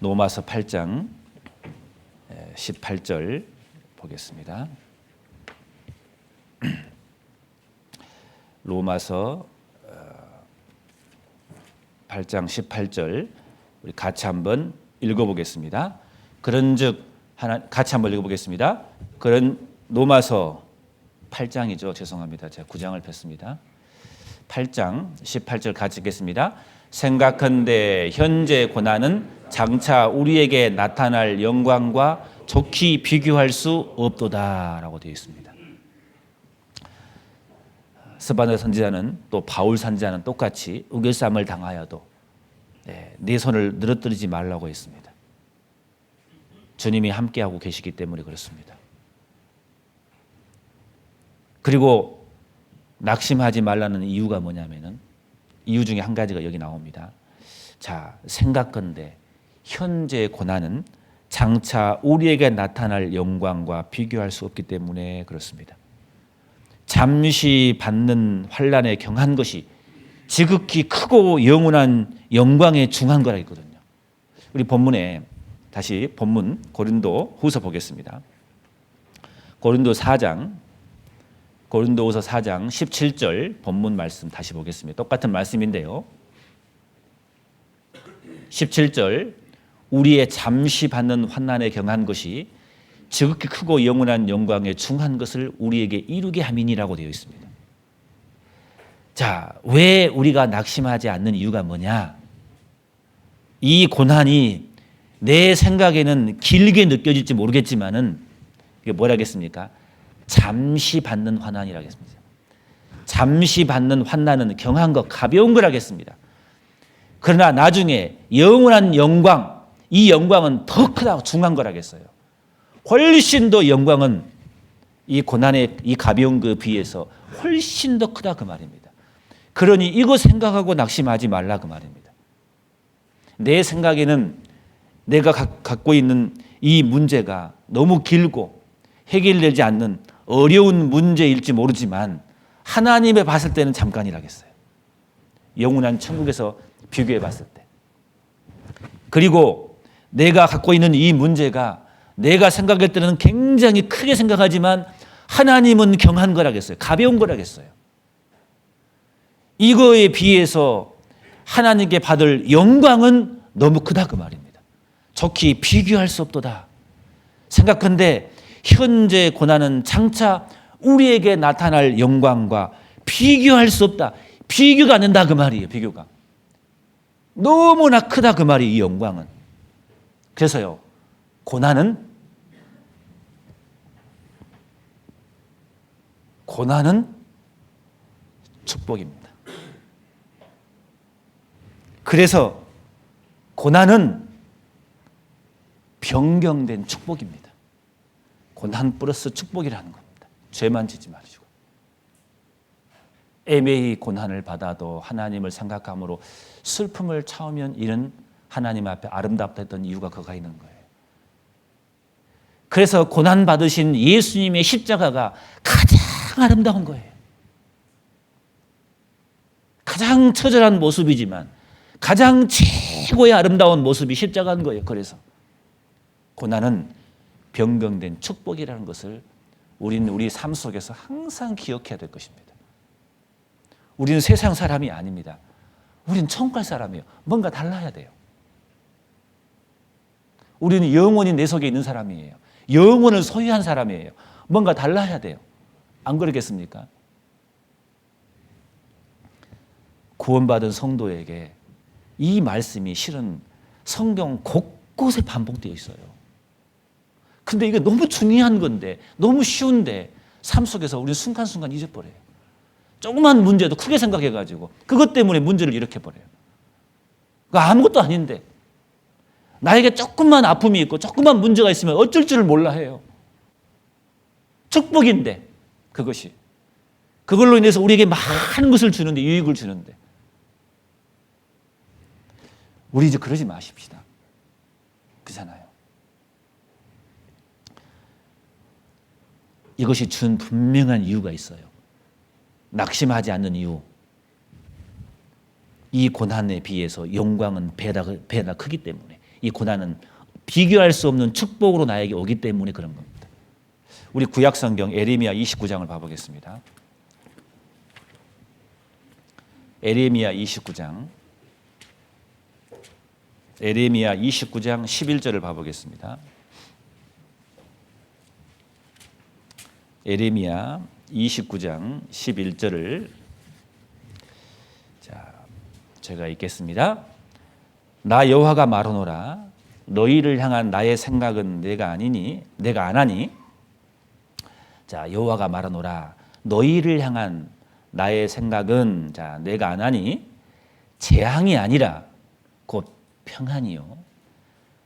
로마서 8장 18절 보겠습니다. 로마서 8장 18절 우리 같이 한번 읽어보겠습니다. 그런즉 같이 한번 읽어보겠습니다. 로마서 8장이죠. 죄송합니다. 제가 9장을 폈습니다. 8장 18절 같이 읽겠습니다. 생각한데 현재 고난은 장차 우리에게 나타날 영광과 좋게 비교할 수 없도다 라고 되어 있습니다. 스바냐 선지자는 또 바울 선지자는 똑같이 우겨쌈을 당하여도 네 손을 늘어뜨리지 말라고 했습니다. 주님이 함께하고 계시기 때문에 그렇습니다. 그리고 낙심하지 말라는 이유가 뭐냐면은 이유 중에 한 가지가 여기 나옵니다. 자, 생각건대 현재의 고난은 장차 우리에게 나타날 영광과 비교할 수 없기 때문에 그렇습니다. 잠시 받는 환난에 경한 것이 지극히 크고 영원한 영광에 중한 거라 했거든요. 우리 본문에 다시 본문 고린도 후서 보겠습니다. 고린도후서 4장 17절 본문 말씀 다시 보겠습니다. 똑같은 말씀인데요. 17절 우리의 잠시 받는 환난에 경한 것이 지극히 크고 영원한 영광에 중한 것을 우리에게 이루게 함이니라고 되어 있습니다. 자, 왜 우리가 낙심하지 않는 이유가 뭐냐? 이 고난이 내 생각에는 길게 느껴질지 모르겠지만은 이게 뭐라겠습니까? 잠시 받는 환난이라겠습니다. 잠시 받는 환난은 경한 것, 가벼운 거라겠습니다. 그러나 나중에 영원한 영광, 이 영광은 더 크다고 중한 거라겠어요. 훨씬 더 영광은 이 고난의 이 가벼운 그 비해서 훨씬 더 크다 그 말입니다. 그러니 이거 생각하고 낙심하지 말라 그 말입니다. 내 생각에는 내가 갖고 있는 이 문제가 너무 길고 해결되지 않는 어려운 문제일지 모르지만 하나님에 봤을 때는 잠깐이라겠어요. 영원한 천국에서 비교해 봤을 때. 그리고 내가 갖고 있는 이 문제가 내가 생각할 때는 굉장히 크게 생각하지만 하나님은 경한 거라겠어요. 가벼운 거라겠어요. 이거에 비해서 하나님께 받을 영광은 너무 크다 그 말입니다. 좋게 비교할 수 없도다. 생각한데 현재 고난은 장차 우리에게 나타날 영광과 비교할 수 없다. 비교가 안 된다 그 말이에요. 비교가. 너무나 크다 그 말이 이 영광은. 그래서요. 고난은 축복입니다. 그래서 고난은 변경된 축복입니다. 고난 플러스 축복이라는 겁니다. 죄만 지지 마시고. 애매히 고난을 받아도 하나님을 생각함으로 슬픔을 참으면 이는 하나님 앞에 아름답다 했던 이유가 그가 있는 거예요. 그래서 고난 받으신 예수님의 십자가가 가장 아름다운 거예요. 가장 처절한 모습이지만 가장 최고의 아름다운 모습이 십자가인 거예요. 그래서 고난은 변경된 축복이라는 것을 우리는 우리 삶 속에서 항상 기억해야 될 것입니다. 우리는 세상 사람이 아닙니다. 우리는 천국 갈 사람이에요. 뭔가 달라야 돼요. 우리는 영원히 내 속에 있는 사람이에요. 영혼을 소유한 사람이에요. 뭔가 달라야 돼요. 안 그러겠습니까? 구원받은 성도에게 이 말씀이 실은 성경 곳곳에 반복되어 있어요. 근데 이게 너무 중요한 건데, 너무 쉬운데 삶 속에서 우리는 순간순간 잊어버려요. 조그만 문제도 크게 생각해가지고 그것 때문에 문제를 일으켜버려요. 그러니까 아무것도 아닌데 나에게 조금만 아픔이 있고 조금만 문제가 있으면 어쩔 줄을 몰라 해요. 축복인데 그것이. 그걸로 인해서 우리에게 많은 것을 주는데, 유익을 주는데. 우리 이제 그러지 마십시다. 그렇잖아요. 이것이 준 분명한 이유가 있어요. 낙심하지 않는 이유. 이 고난에 비해서 영광은 배나 크기 때문에, 이 고난은 비교할 수 없는 축복으로 나에게 오기 때문에 그런 겁니다. 우리 구약성경 에레미야 29장을 봐보겠습니다. 에레미야 29장 11절을 봐보겠습니다. 에레미야 29장 11절을 제가 읽겠습니다. 나 여호와가 말하노라. 너희를 향한 나의 생각은 내가 안 하니. 자, 여호와가 말하노라. 너희를 향한 나의 생각은 내가 안 하니 재앙이 아니라 곧 평안이요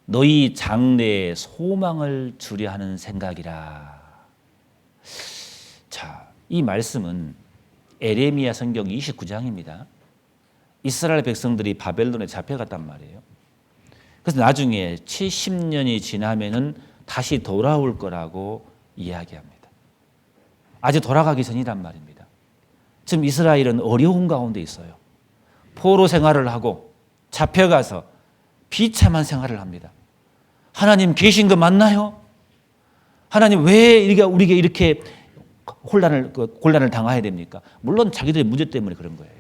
너희 장래에 소망을 주려 하는 생각이라. 자, 이 말씀은 에레미야 성경 29장입니다. 이스라엘 백성들이 바벨론에 잡혀갔단 말이에요. 그래서 나중에 70년이 지나면은 다시 돌아올 거라고 이야기합니다. 아직 돌아가기 전이란 말입니다. 지금 이스라엘은 어려운 가운데 있어요. 포로 생활을 하고 잡혀가서 비참한 생활을 합니다. 하나님 계신 거 맞나요? 하나님 왜 우리가 이렇게 곤란을 당해야 됩니까? 물론 자기들의 문제 때문에 그런 거예요.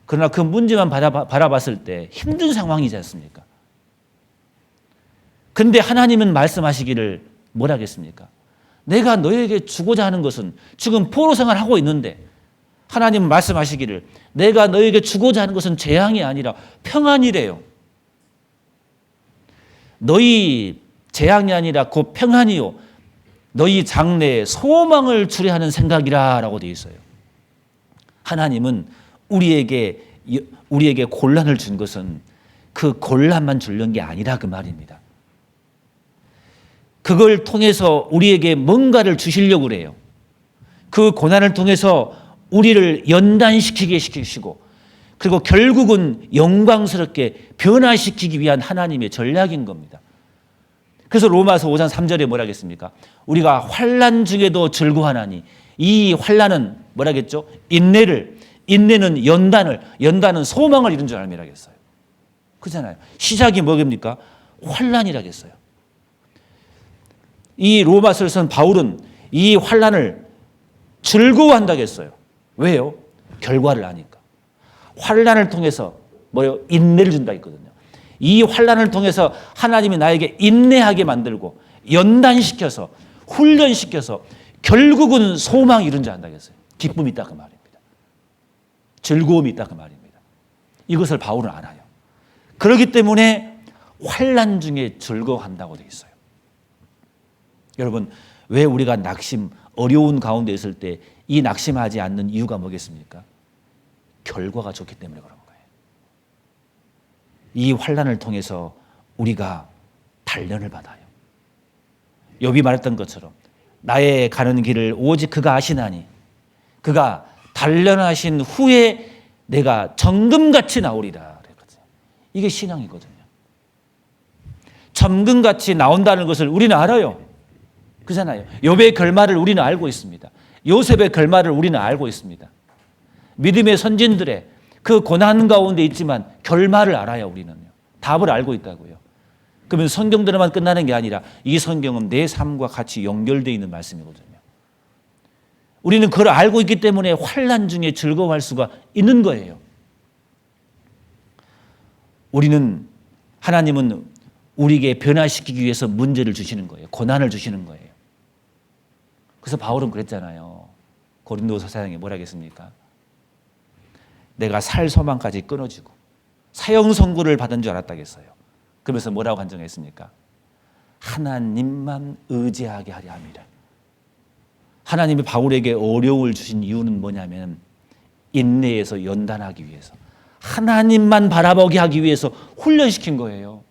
그러나 그 문제만 바라봤을 때 힘든 상황이지 않습니까? 근데 하나님은 말씀하시기를 뭐라 하겠습니까? 내가 너에게 주고자 하는 것은, 지금 포로 생활하고 있는데 하나님은 말씀하시기를 내가 너에게 주고자 하는 것은 재앙이 아니라 평안이래요. 너희 재앙이 아니라 곧 평안이요 너희 장래에 소망을 주려 하는 생각이라 라고 되어 있어요. 하나님은 우리에게 곤란을 준 것은 그 곤란만 주려는 게 아니라 그 말입니다. 그걸 통해서 우리에게 뭔가를 주시려고 그래요. 그 고난을 통해서 우리를 연단시키게 시키시고 그리고 결국은 영광스럽게 변화시키기 위한 하나님의 전략인 겁니다. 그래서 로마서 5장 3절에 뭐라 하겠습니까? 우리가 환난 중에도 즐거워하나니 이 환난은 뭐라 하겠죠? 인내는 연단은 소망을 이룬 줄 알미라 하겠어요. 그렇잖아요. 시작이 뭐입니까? 환난이라겠어요. 이 로마서를 쓴 바울은 이 환난을 즐거워한다겠어요. 왜요? 결과를 아니까. 환난을 통해서 뭐요? 인내를 준다 했거든요. 이 환난을 통해서 하나님이 나에게 인내하게 만들고 연단시켜서 훈련시켜서 결국은 소망이 이룬 줄 안다겠어요. 기쁨이 있다 그 말입니다. 즐거움이 있다 그 말입니다. 이것을 바울은 알아요. 그렇기 때문에 환난 중에 즐거워한다고 되어 있어요. 여러분, 왜 우리가 어려운 가운데 있을 때 이 낙심하지 않는 이유가 뭐겠습니까? 결과가 좋기 때문에 그런 거예요. 이 환난을 통해서 우리가 단련을 받아요. 욥이 말했던 것처럼 나의 가는 길을 오직 그가 아시나니 그가 단련하신 후에 내가 정금같이 나오리라. 이게 신앙이거든요. 정금같이 나온다는 것을 우리는 알아요. 그렇잖아요. 욥의 결말을 우리는 알고 있습니다. 요셉의 결말을 우리는 알고 있습니다. 믿음의 선진들의 그 고난 가운데 있지만 결말을 알아요. 우리는요. 답을 알고 있다고요. 그러면 성경대로만 끝나는 게 아니라 이 성경은 내 삶과 같이 연결되어 있는 말씀이거든요. 우리는 그걸 알고 있기 때문에 환난 중에 즐거워할 수가 있는 거예요. 하나님은 우리에게 변화시키기 위해서 문제를 주시는 거예요. 고난을 주시는 거예요. 그래서 바울은 그랬잖아요. 고린도서 4장에 뭐라 하겠습니까? 내가 살 소망까지 끊어지고 사형 선고를 받은 줄 알았다겠어요. 그러면서 뭐라고 간증했습니까? 하나님만 의지하게 하려 함이라. 하나님이 바울에게 어려움을 주신 이유는 뭐냐면 인내에서 연단하기 위해서 하나님만 바라보게 하기 위해서 훈련시킨 거예요.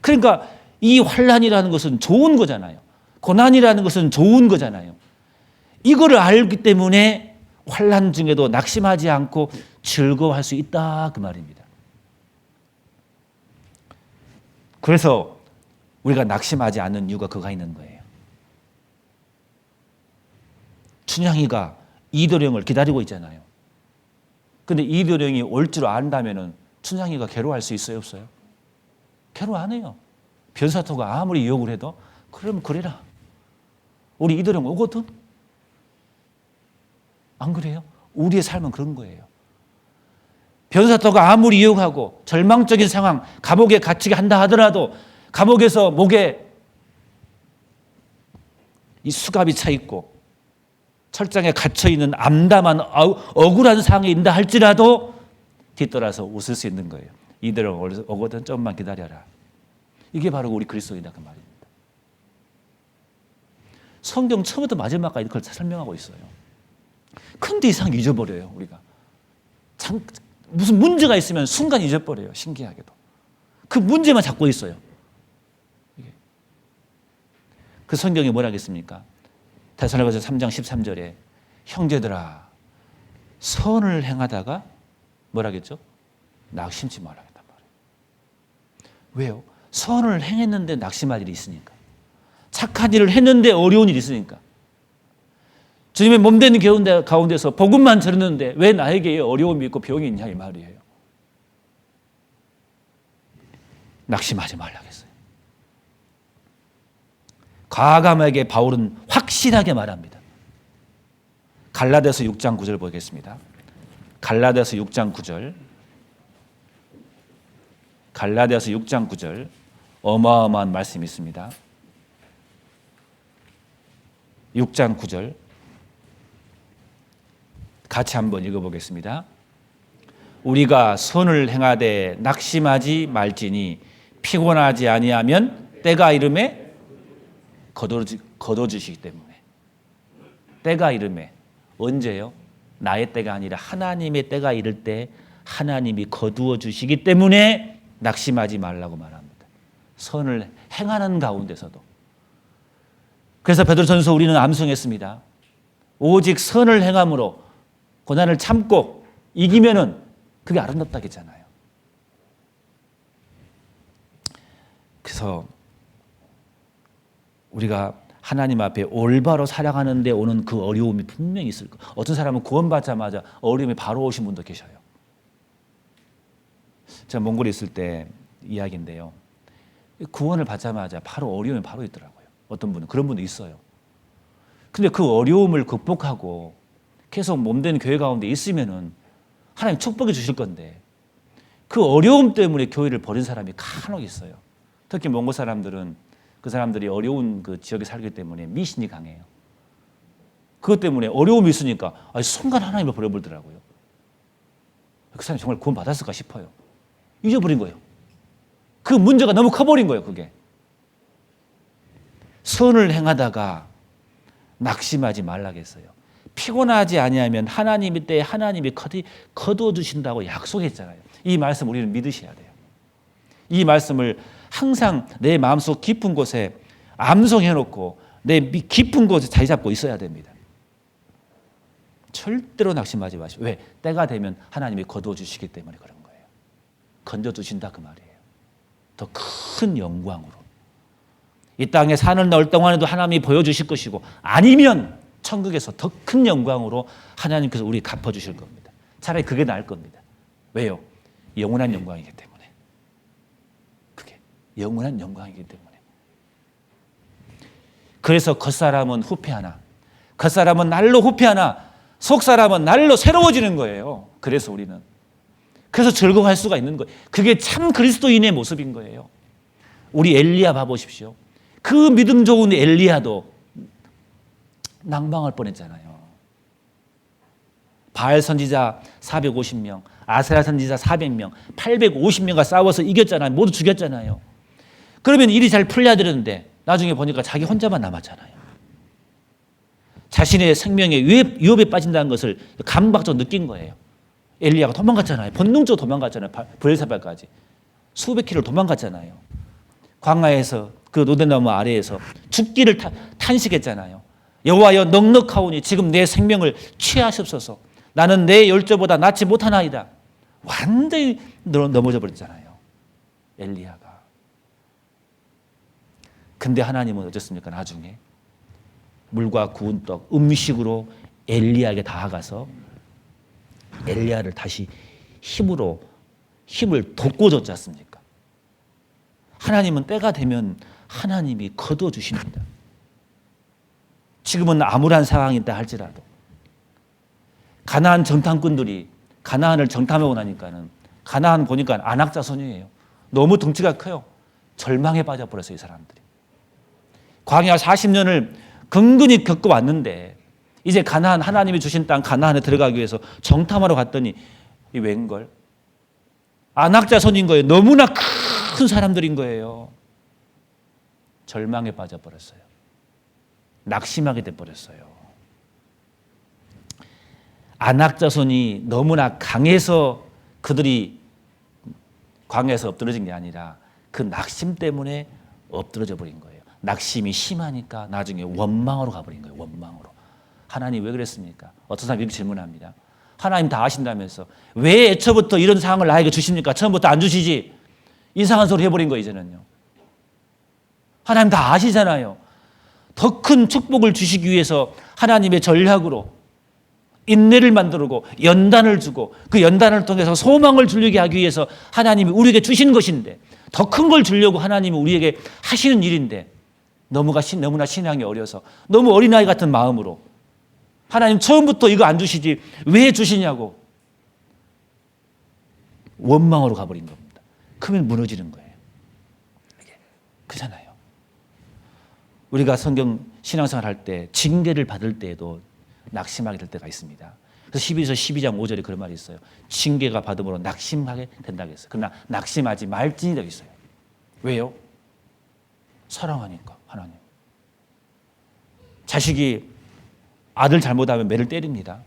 그러니까 이 환난이라는 것은 좋은 거잖아요. 고난이라는 것은 좋은 거잖아요. 이거를 알기 때문에 환난 중에도 낙심하지 않고 즐거워할 수 있다 그 말입니다. 그래서 우리가 낙심하지 않는 이유가 그가 있는 거예요. 춘향이가 이도령을 기다리고 있잖아요. 근데 이도령이 올 줄 안다면은 춘향이가 괴로워할 수 있어요, 없어요? 괴로워 안 해요. 변사토가 아무리 유혹을 해도 그러면 그래라. 우리 이도령 오거든? 안 그래요? 우리의 삶은 그런 거예요. 변사토가 아무리 유혹하고 절망적인 상황, 감옥에 갇히게 한다 하더라도 감옥에서 목에 이 수갑이 차 있고 철장에 갇혀 있는 암담한 억울한 상황에 있다 할지라도 뒤돌아서 웃을 수 있는 거예요. 이도령 오거든 좀만 기다려라. 이게 바로 우리 그리스도인이다 그 말입니다. 성경 처음부터 마지막까지 그걸 설명하고 있어요. 근데 이상 잊어버려요 우리가. 무슨 문제가 있으면 순간 잊어버려요. 신기하게도. 그 문제만 잡고 있어요. 그 성경이 뭐라 하겠습니까? 데살로니가서 3장 13절에 형제들아 선을 행하다가 뭐라 하겠죠? 낙심치 말라 했단 말이에요. 왜요? 선을 행했는데 낙심할 일이 있으니까. 착한 일을 했는데 어려운 일이 있으니까. 주님의 몸된 가운데서 복음만 들었는데 왜 나에게 어려움이 있고 병이 있냐 이 말이에요. 낙심하지 말라고 했어요. 과감하게 바울은 확실하게 말합니다. 갈라디아서 6장 9절 보겠습니다. 갈라디아서 6장 9절. 갈라디아서 6장 9절. 어마어마한 말씀이 있습니다. 6장 9절. 같이 한번 읽어보겠습니다. 우리가 선을 행하되 낙심하지 말지니 피곤하지 아니하면 때가 이름에 거둬주시기 때문에. 때가 이름에 언제요? 나의 때가 아니라 하나님의 때가 이를 때 하나님이 거두어 주시기 때문에 낙심하지 말라고 말합니다. 선을 행하는 가운데서도. 그래서 베드로전서 우리는 암송했습니다. 오직 선을 행함으로 고난을 참고 이기면은 그게 아름답다겠잖아요. 그래서 우리가 하나님 앞에 올바로 살아가는 데 오는 그 어려움이 분명히 있을 거예요. 어떤 사람은 구원받자마자 어려움이 바로 오신 분도 계셔요. 제가 몽골에 있을 때 이야기인데요. 구원을 받자마자 바로 어려움이 바로 있더라고요. 어떤 분은 그런 분도 있어요. 근데 그 어려움을 극복하고 계속 몸된 교회 가운데 있으면은 하나님 축복해 주실 건데 그 어려움 때문에 교회를 버린 사람이 간혹 있어요. 특히 몽골 사람들은 그 사람들이 어려운 그 지역에 살기 때문에 미신이 강해요. 그것 때문에 어려움이 있으니까 순간 하나님을 버려버리더라고요. 그 사람이 정말 구원 받았을까 싶어요. 잊어버린 거예요. 그 문제가 너무 커버린 거예요. 그게. 선을 행하다가 낙심하지 말라겠어요. 피곤하지 아니하면 하나님의 때에 하나님이 거두어 주신다고 약속했잖아요. 이 말씀 우리는 믿으셔야 돼요. 이 말씀을 항상 내 마음속 깊은 곳에 암송해놓고 내 깊은 곳에 자리 잡고 있어야 됩니다. 절대로 낙심하지 마시고. 왜? 때가 되면 하나님이 거두어 주시기 때문에 그런 거예요. 건져주신다 그 말이에요. 더 큰 영광으로. 이 땅에 산을 넣을 동안에도 하나님이 보여주실 것이고 아니면 천국에서 더 큰 영광으로 하나님께서 우리 갚아주실 겁니다. 차라리 그게 나을 겁니다. 왜요? 영원한 영광이기 때문에. 그게 영원한 영광이기 때문에. 그래서 겉사람은 후패하나 겉사람은 날로 후패하나 속사람은 날로 새로워지는 거예요. 그래서 우리는. 그래서 즐거워할 수가 있는 거예요. 그게 참 그리스도인의 모습인 거예요. 우리 엘리야 봐보십시오. 그 믿음 좋은 엘리야도 낭망할 뻔했잖아요. 바알 선지자 450명, 아세라 선지자 400명, 850명과 싸워서 이겼잖아요. 모두 죽였잖아요. 그러면 일이 잘 풀려야 되는데 나중에 보니까 자기 혼자만 남았잖아요. 자신의 생명에 위협에 빠진다는 것을 감각적으로 느낀 거예요. 엘리야가 도망갔잖아요. 본능적으로 도망갔잖아요. 브엘사발까지. 수백 킬로를 도망갔잖아요. 광야에서 그 노대나무 아래에서 죽기를 탄식했잖아요. 여호와여 넉넉하오니 지금 내 생명을 취하시옵소서. 나는 내 열조보다 낫지 못하나이다. 완전히 넘어져 버렸잖아요. 엘리야가. 근데 하나님은 어쨌습니까? 나중에 물과 구운 떡 음식으로 엘리야에게 다가가서 엘리야를 다시 힘을 돋궈줬지 않습니까? 하나님은 때가 되면 하나님이 거두어 주십니다. 지금은 암울한 상황이다 할지라도 가나안 정탐꾼들이 가나안을 정탐하고 나니까는 가나안 보니까 안악자손이에요. 너무 덩치가 커요. 절망에 빠져버렸어요. 이 사람들이. 광야 40년을 근근히 겪어왔는데 이제 가나안 하나님이 주신 땅 가나안에 들어가기 위해서 정탐하러 갔더니 이 웬걸? 안악자손인 거예요. 너무나 큰 사람들인 거예요. 절망에 빠져버렸어요. 낙심하게 돼버렸어요. 안악자손이 너무나 강해서 그들이 광야에서 엎드러진 게 아니라 그 낙심 때문에 엎드러져 버린 거예요. 낙심이 심하니까 나중에 원망으로 가버린 거예요. 원망으로. 하나님 왜 그랬습니까? 어떤 사람이 이렇게 질문합니다. 하나님 다 아신다면서 왜 애초부터 이런 상황을 나에게 주십니까? 처음부터 안 주시지. 이상한 소리 해버린 거예요. 이제는요. 하나님 다 아시잖아요. 더 큰 축복을 주시기 위해서 하나님의 전략으로 인내를 만들고 연단을 주고 그 연단을 통해서 소망을 주려게 하기 위해서 하나님이 우리에게 주신 것인데 더 큰 걸 주려고 하나님이 우리에게 하시는 일인데 너무나 신앙이 어려서 너무 어린아이 같은 마음으로 하나님 처음부터 이거 안 주시지 왜 주시냐고 원망으로 가버린 겁니다. 그러면 무너지는 거예요. 그잖아요. 우리가 성경 신앙생활 할 때 징계를 받을 때에도 낙심하게 될 때가 있습니다. 그래서 12서 12장 5절에 그런 말이 있어요. 징계가 받음으로 낙심하게 된다고 했어요. 그러나 낙심하지 말지니 되어 있어요. 왜요? 사랑하니까 하나님. 자식이 아들 잘못하면 매를 때립니다.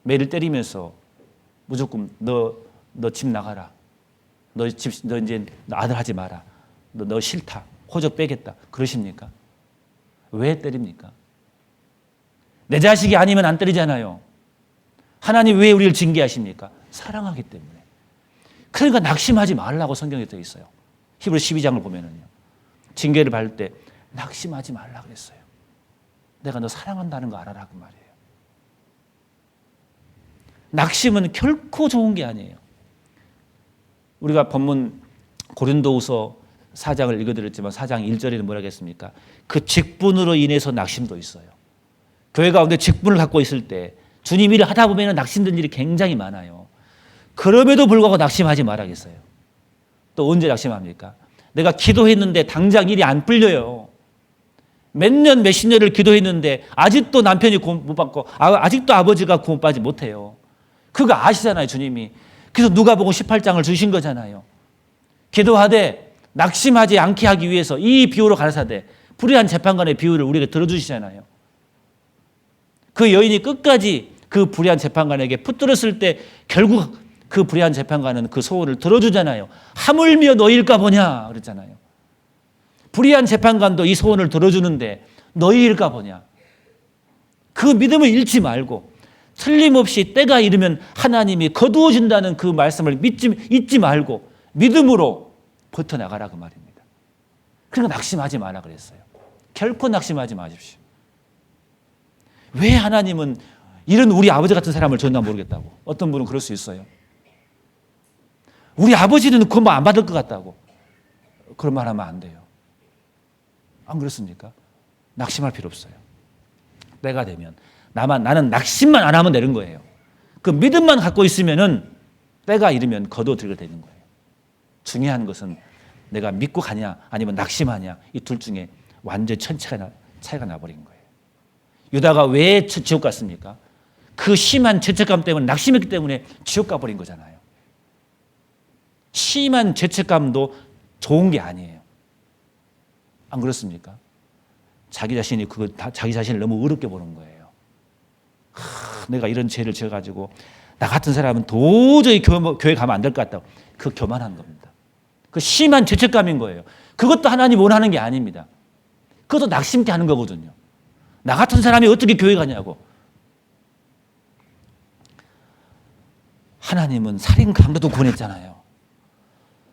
매를 때리면서 무조건 너 집 나가라. 너 이제 아들 하지 마라. 너 싫다. 호적 빼겠다. 그러십니까? 왜 때립니까? 내 자식이 아니면 안 때리잖아요. 하나님 왜 우리를 징계하십니까? 사랑하기 때문에. 그러니까 낙심하지 말라고 성경에 써 있어요. 히브리 12장을 보면은요. 징계를 받을 때 낙심하지 말라 그랬어요. 내가 너 사랑한다는 거 알아라 그 말이에요. 낙심은 결코 좋은 게 아니에요. 우리가 본문 고린도후서 4장을 읽어드렸지만 4장 1절에는 뭐라고 했습니까? 그 직분으로 인해서 낙심도 있어요. 교회 가운데 직분을 갖고 있을 때 주님 일을 하다 보면 낙심된 일이 굉장히 많아요. 그럼에도 불구하고 낙심하지 말아야겠어요. 또 언제 낙심합니까? 내가 기도했는데 당장 일이 안 풀려요. 몇 년, 몇십 년을 기도했는데 아직도 남편이 구원 못 받고 아직도 아버지가 구원 받지 못해요. 그거 아시잖아요, 주님이. 그래서 누가복음 18장을 주신 거잖아요. 기도하되 낙심하지 않게 하기 위해서 이 비유로 가르사되 불의한 재판관의 비유를 우리에게 들어주시잖아요. 그 여인이 끝까지 그 불의한 재판관에게 붙들었을 때 결국 그 불의한 재판관은 그 소원을 들어주잖아요. 하물며 너희일까 보냐 그랬잖아요. 불의한 재판관도 이 소원을 들어주는데 너희일까 보냐. 그 믿음을 잃지 말고 틀림없이 때가 이르면 하나님이 거두어준다는 그 말씀을 잊지 말고 믿음으로 버텨나가라 그 말입니다. 그러니까 낙심하지 마라 그랬어요. 결코 낙심하지 마십시오. 왜 하나님은 이런 우리 아버지 같은 사람을 줬나 모르겠다고. 어떤 분은 그럴 수 있어요. 우리 아버지는 구원 안 받을 것 같다고. 그런 말 하면 안 돼요. 안 그렇습니까? 낙심할 필요 없어요. 때가 되면 나는 낙심만 안 하면 되는 거예요. 그 믿음만 갖고 있으면은 때가 이르면 거둬들게 되는 거예요. 중요한 것은 내가 믿고 가냐 아니면 낙심하냐 이 둘 중에 완전 차이가 나버린 거예요. 유다가 왜 지옥 갔습니까? 그 심한 죄책감 때문에 낙심했기 때문에 지옥 가버린 거잖아요. 심한 죄책감도 좋은 게 아니에요. 안 그렇습니까? 자기 자신이 자기 자신을 너무 어렵게 보는 거예요. 내가 이런 죄를 지어가지고 나 같은 사람은 도저히 교회 가면 안 될 것 같다고. 그 교만한 겁니다. 그 심한 죄책감인 거예요. 그것도 하나님 원하는 게 아닙니다. 그것도 낙심케 하는 거거든요. 나 같은 사람이 어떻게 교회 가냐고. 하나님은 살인 강도도 구원했잖아요.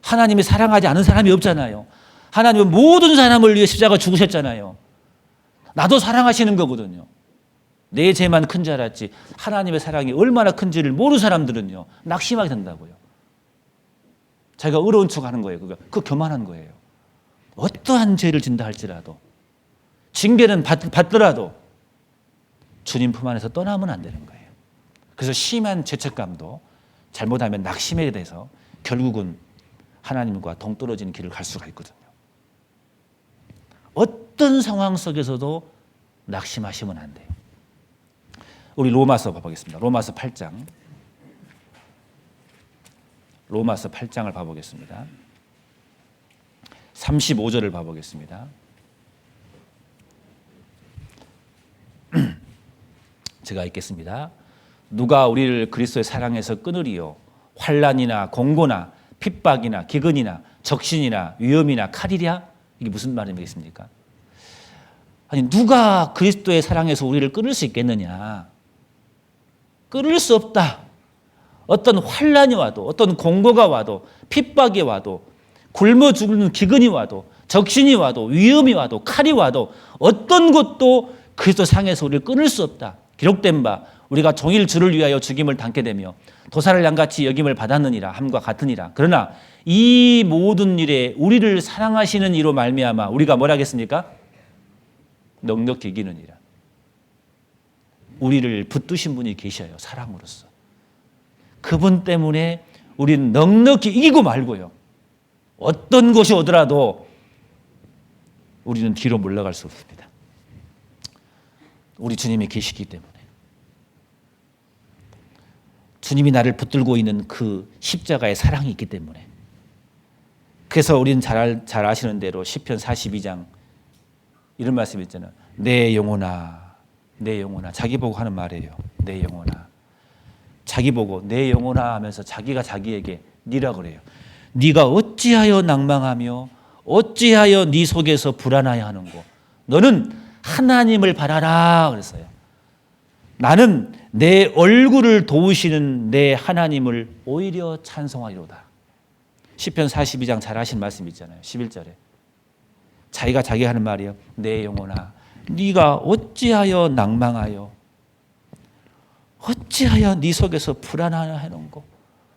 하나님이 사랑하지 않은 사람이 없잖아요. 하나님은 모든 사람을 위해 십자가 죽으셨잖아요. 나도 사랑하시는 거거든요. 내 죄만 큰 줄 알았지 하나님의 사랑이 얼마나 큰지를 모르는 사람들은요 낙심하게 된다고요. 자기가 어려운 척하는 거예요. 그 교만한 거예요. 어떠한 죄를 진다 할지라도 징계는 받더라도 주님 품 안에서 떠나면 안 되는 거예요. 그래서 심한 죄책감도 잘못하면 낙심에 대해서 결국은 하나님과 동떨어지는 길을 갈 수가 있거든요. 어떤 상황 속에서도 낙심하시면 안 돼요. 우리 로마서 봐보겠습니다. 로마서 8장. 로마서 8장을 봐보겠습니다. 35절을 봐보겠습니다. 제가 읽겠습니다. 누가 우리를 그리스도의 사랑에서 끊으리요? 환난이나 공고나 핍박이나 기근이나 적신이나 위험이나 칼이랴? 이게 무슨 말이겠습니까? 아니 누가 그리스도의 사랑에서 우리를 끊을 수 있겠느냐? 끊을 수 없다. 어떤 환난이 와도 어떤 공고가 와도 핍박이 와도 굶어 죽는 기근이 와도 적신이 와도 위험이 와도 칼이 와도 어떤 것도 그리스도 상에서 우리를 끊을 수 없다. 기록된 바 우리가 종일 주를 위하여 죽임을 당게 되며 도사를 양같이 여김을 받았느니라 함과 같으니라. 그러나 이 모든 일에 우리를 사랑하시는 이로 말미암아 우리가 뭐라 하겠습니까? 넉넉히 이기느니라. 우리를 붙드신 분이 계셔요. 사랑으로서. 그분 때문에 우리는 넉넉히 이기고 말고요. 어떤 것이 오더라도 우리는 뒤로 물러갈 수 없습니다. 우리 주님이 계시기 때문에. 주님이 나를 붙들고 있는 그 십자가의 사랑이 있기 때문에. 그래서 우리는 잘 아시는 대로 시편 42장 이런 말씀이 있잖아요. 내 영혼아, 내 영혼아. 자기 보고 하는 말이에요. 내 영혼아. 자기 보고 내 영혼아 하면서 자기가 자기에게 니라 그래요. 네가 어찌하여 낭망하며 어찌하여 네 속에서 불안하여 하는고. 너는 하나님을 바라라 그랬어요. 나는 내 얼굴을 도우시는 내 하나님을 오히려 찬송하리로다. 시편 42장 잘 하신 말씀 있잖아요. 11절에. 자기가 하는 말이에요. 내 영혼아, 네가 어찌하여 낭망하여 어찌하여 네 속에서 불안하여 하는고.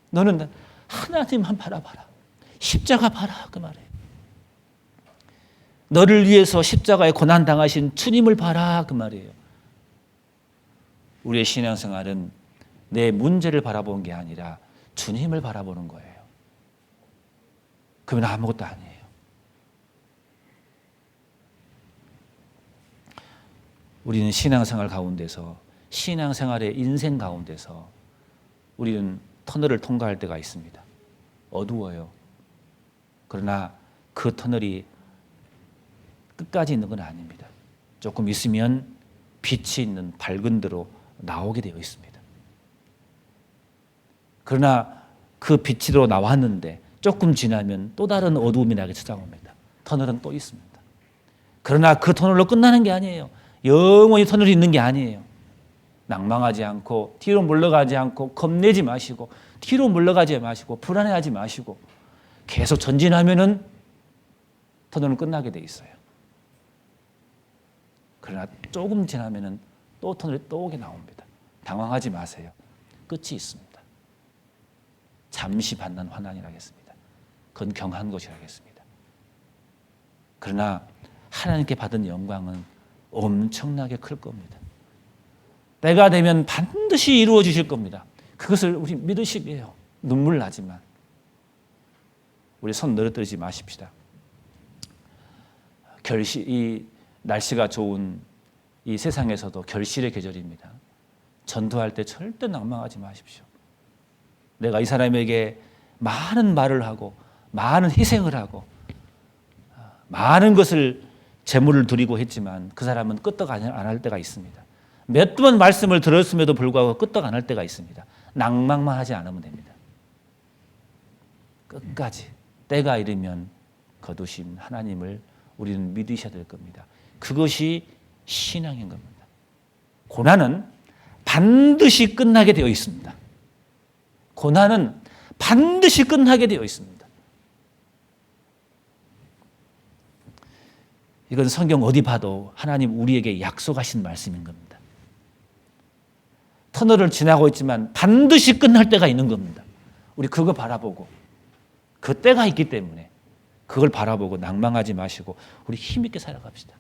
너는 하나님만 바라봐라. 십자가 봐라 그 말이에요. 너를 위해서 십자가에 고난 당하신 주님을 봐라 그 말이에요. 우리의 신앙생활은 내 문제를 바라보는 게 아니라 주님을 바라보는 거예요. 그러면 아무것도 아니에요. 우리는 신앙생활 가운데서, 신앙생활의 인생 가운데서 우리는 터널을 통과할 때가 있습니다. 어두워요. 그러나 그 터널이 끝까지 있는 건 아닙니다. 조금 있으면 빛이 있는 밝은 데로 나오게 되어 있습니다. 그러나 그 빛으로 나왔는데 조금 지나면 또 다른 어두움이 나게 찾아옵니다. 터널은 또 있습니다. 그러나 그 터널로 끝나는 게 아니에요. 영원히 터널이 있는 게 아니에요. 낭망하지 않고 뒤로 물러가지 않고 겁내지 마시고 뒤로 물러가지 마시고 불안해하지 마시고 계속 전진하면은 터널은 끝나게 돼 있어요. 그러나 조금 지나면은 또 터널이 또 오게 나옵니다. 당황하지 마세요. 끝이 있습니다. 잠시 받는 환난이라겠습니다. 그건 경한 것이라겠습니다. 그러나 하나님께 받은 영광은 엄청나게 클 겁니다. 때가 되면 반드시 이루어 주실 겁니다. 그것을 우리 믿으시게요. 눈물 나지만 우리 손 늘어뜨리지 마십시다. 이 날씨가 좋은 이 세상에서도 결실의 계절입니다. 전도할 때 절대 낭망하지 마십시오. 내가 이 사람에게 많은 말을 하고 많은 희생을 하고 많은 것을 재물을 드리고 했지만 그 사람은 끄떡 안 할 때가 있습니다. 몇 번 말씀을 들었음에도 불구하고 끄떡 안 할 때가 있습니다. 낭망만 하지 않으면 됩니다. 끝까지 때가 이르면 거두신 하나님을 우리는 믿으셔야 될 겁니다. 그것이 신앙인 겁니다. 고난은 반드시 끝나게 되어 있습니다. 고난은 반드시 끝나게 되어 있습니다. 이건 성경 어디 봐도 하나님 우리에게 약속하신 말씀인 겁니다. 터널을 지나고 있지만 반드시 끝날 때가 있는 겁니다. 우리 그거 바라보고 그 때가 있기 때문에 그걸 바라보고 낭망하지 마시고 우리 힘있게 살아갑시다.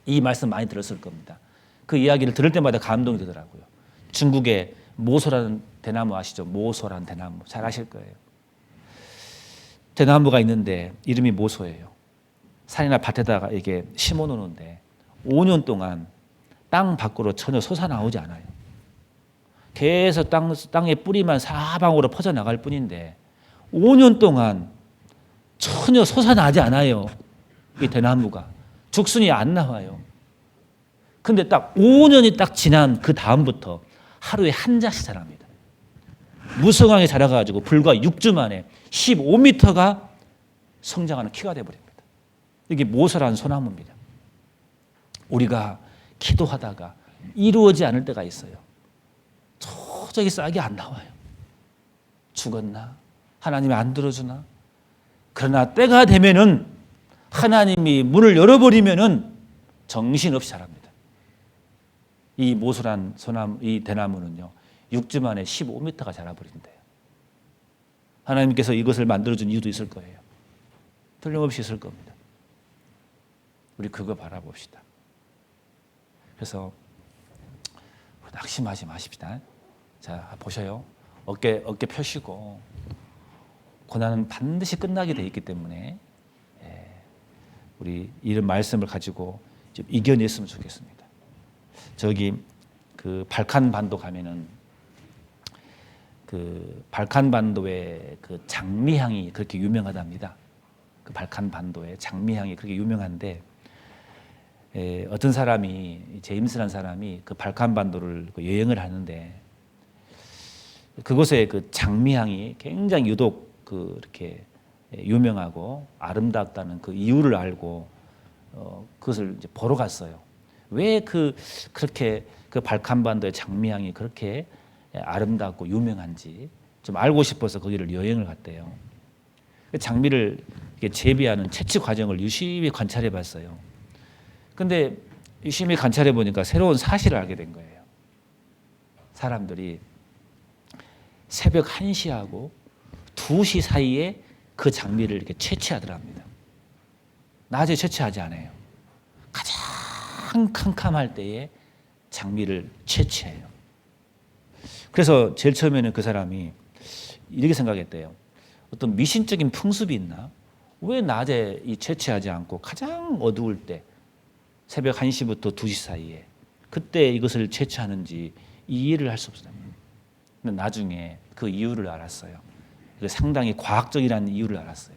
이 말씀 많이 들었을 겁니다. 그 이야기를 들을 때마다 감동이 되더라고요. 중국의 모소라는 대나무 아시죠? 모소라는 대나무 잘 아실 거예요. 대나무가 있는데 이름이 모소예요. 산이나 밭에다가 이게 심어 놓는데 5년 동안 땅 밖으로 전혀 솟아나오지 않아요. 계속 땅의 뿌리만 사방으로 퍼져나갈 뿐인데 5년 동안 전혀 솟아나지 않아요. 이 대나무가. 죽순이 안 나와요. 근데 딱 5년이 딱 지난 그 다음부터 하루에 한 자씩 자랍니다. 무성하게 자라가지고 불과 6주 만에 15m가 성장하는 키가 되어버립니다. 이게 모소라는 소나무입니다. 우리가 기도하다가 이루어지지 않을 때가 있어요. 도저히 싹이 안 나와요. 죽었나? 하나님이 안 들어주나? 그러나 때가 되면은 하나님이 문을 열어버리면은 정신없이 자랍니다. 이 모소란 소나무, 이 대나무는요, 6주 만에 15m가 자라버린대요. 하나님께서 이것을 만들어준 이유도 있을 거예요. 틀림없이 있을 겁니다. 우리 그거 바라봅시다. 그래서 낙심하지 마십시다. 자, 보셔요. 어깨 펴시고 고난은 반드시 끝나게 돼 있기 때문에 우리 이런 말씀을 가지고 좀 이겨냈으면 좋겠습니다. 저기 그 발칸 반도 가면은 그 발칸 반도의 그 장미향이 그렇게 유명하답니다. 그 발칸 반도의 장미향이 그렇게 유명한데 어떤 사람이 제임스라는 사람이 그 발칸 반도를 여행을 하는데 그곳에 그 장미향이 굉장히 유독 그 이렇게 유명하고 아름답다는 그 이유를 알고 그것을 이제 보러 갔어요. 왜 그렇게 그 발칸반도의 장미향이 그렇게 아름답고 유명한지 좀 알고 싶어서 거기를 여행을 갔대요. 그 장미를 이렇게 재배하는 채취 과정을 유심히 관찰해 봤어요. 근데 유심히 관찰해 보니까 새로운 사실을 알게 된 거예요. 사람들이 새벽 1시하고 2시 사이에 그 장미를 이렇게 채취하더랍니다. 낮에 채취하지 않아요. 가장 캄캄할 때에 장미를 채취해요. 그래서 제일 처음에는 그 사람이 이렇게 생각했대요. 어떤 미신적인 풍습이 있나? 왜 낮에 이 채취하지 않고 가장 어두울 때 새벽 1시부터 2시 사이에 그때 이것을 채취하는지 이해를 할 수 없어요. 근데 나중에 그 이유를 알았어요. 상당히 과학적이라는 이유를 알았어요.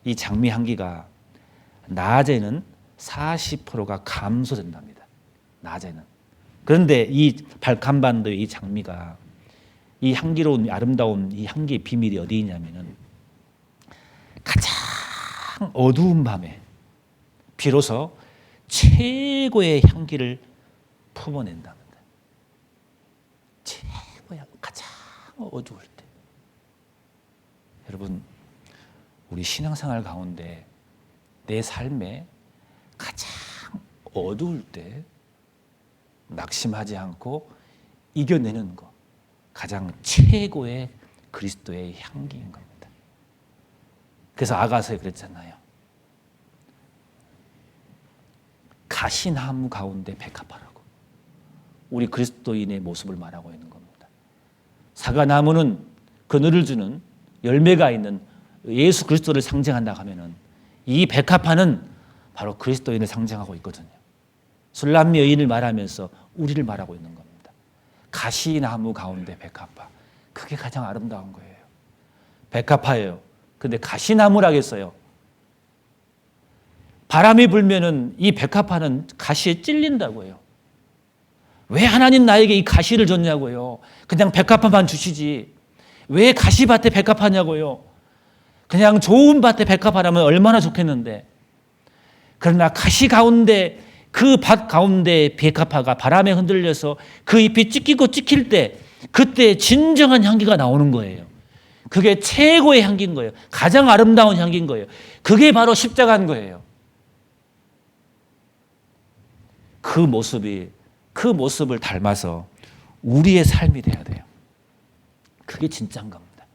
이 장미 향기가 낮에는 40%가 감소된답니다. 낮에는. 그런데 이 발칸반도의 이 장미가 이 향기로운 아름다운 이 향기의 비밀이 어디 있냐면은 가장 어두운 밤에 비로소 최고의 향기를 품어낸답니다. 최고의 가장 어두울 때. 여러분, 우리 신앙생활 가운데 내 삶에 가장 어두울 때 낙심하지 않고 이겨내는 것, 가장 최고의 그리스도의 향기인 겁니다. 그래서 아가서에 그랬잖아요. 가시나무 가운데 백합화라고. 우리 그리스도인의 모습을 말하고 있는 겁니다. 사과나무는 그늘을 주는 열매가 있는 예수 그리스도를 상징한다 하면은 이 백합화는 바로 그리스도인을 상징하고 있거든요. 술람미 여인을 말하면서 우리를 말하고 있는 겁니다. 가시나무 가운데 백합화. 그게 가장 아름다운 거예요. 백합화예요. 근데 가시나무라겠어요. 바람이 불면은 이 백합화는 가시에 찔린다고 해요. 왜 하나님 나에게 이 가시를 줬냐고요. 그냥 백합화만 주시지. 왜 가시밭에 백합화냐고요. 그냥 좋은 밭에 백합화라면 얼마나 좋겠는데. 그러나 가시 가운데 그 밭 가운데 백합화가 바람에 흔들려서 그 잎이 찢기고 찢길 때 그때 진정한 향기가 나오는 거예요. 그게 최고의 향기인 거예요. 가장 아름다운 향기인 거예요. 그게 바로 십자가인 거예요. 그 모습을 닮아서 우리의 삶이 돼야 돼요. 그게 진짜인 겁니다.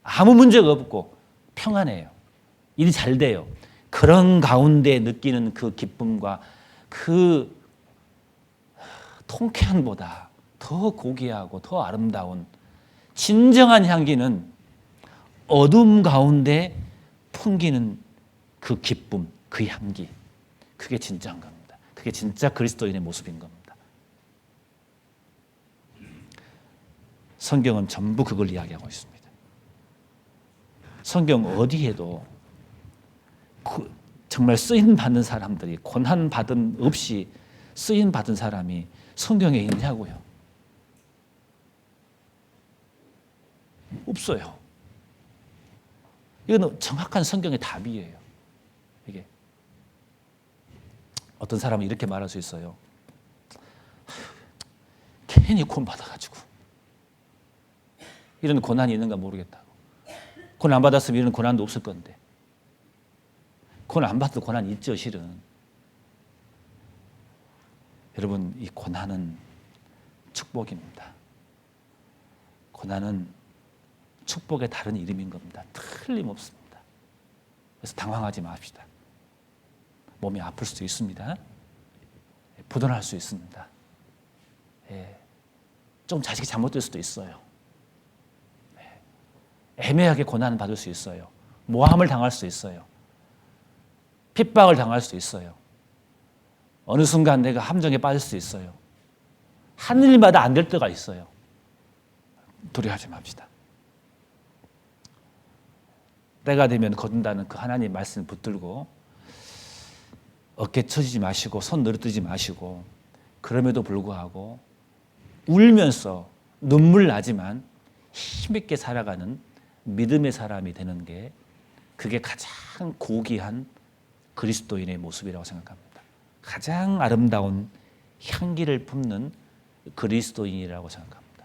아무 문제가 없고 평안해요. 일이 잘 돼요. 그런 가운데 느끼는 그 기쁨과 그 통쾌함보다 더 고귀하고 더 아름다운 진정한 향기는 어둠 가운데 풍기는 그 기쁨, 그 향기. 그게 진짜인 겁니다. 그게 진짜 그리스도인의 모습인 겁니다. 성경은 전부 그걸 이야기하고 있습니다. 성경 어디에도 정말 쓰임 받는 사람들이 고난 받음 없이 쓰임 받은 사람이 성경에 있냐고요. 없어요. 이건 정확한 성경의 답이에요. 이게 어떤 사람은 이렇게 말할 수 있어요. 괜히 구원 받아가지고 이런 고난이 있는가 모르겠다고. 고난 안 받았으면 이런 고난도 없을 건데. 고난 안 받아도 고난이 있죠, 실은. 여러분, 이 고난은 축복입니다. 고난은 축복의 다른 이름인 겁니다. 틀림없습니다. 그래서 당황하지 맙시다. 몸이 아플 수도 있습니다. 부도날 수 있습니다. 좀 자식이 잘못될 수도 있어요. 애매하게 고난을 받을 수 있어요. 모함을 당할 수 있어요. 핍박을 당할 수 있어요. 어느 순간 내가 함정에 빠질 수 있어요. 하는 일마다 안 될 때가 있어요. 두려워하지 맙시다. 때가 되면 거둔다는 그 하나님의 말씀을 붙들고 어깨 쳐지지 마시고 손 늘어뜨리지 마시고 그럼에도 불구하고 울면서 눈물 나지만 힘있게 살아가는 믿음의 사람이 되는 게 그게 가장 고귀한 그리스도인의 모습이라고 생각합니다. 가장 아름다운 향기를 품는 그리스도인이라고 생각합니다.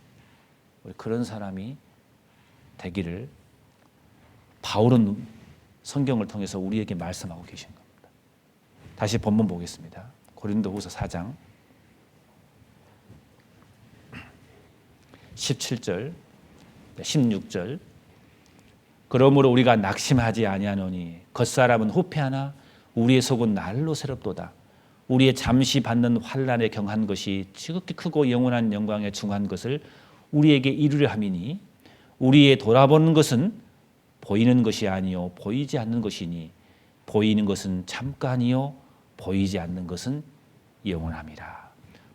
우리 그런 사람이 되기를 바울은 성경을 통해서 우리에게 말씀하고 계신 겁니다. 다시 본문 보겠습니다. 고린도후서 4장 17절 16절 그러므로 우리가 낙심하지 아니하노니 겉사람은 후패하나 우리의 속은 날로 새롭도다. 우리의 잠시 받는 환난에 경한 것이 지극히 크고 영원한 영광에 중한 것을 우리에게 이루려 함이니 우리의 돌아보는 것은 보이는 것이 아니요 보이지 않는 것이니 보이는 것은 잠깐이요 보이지 않는 것은 영원함이라.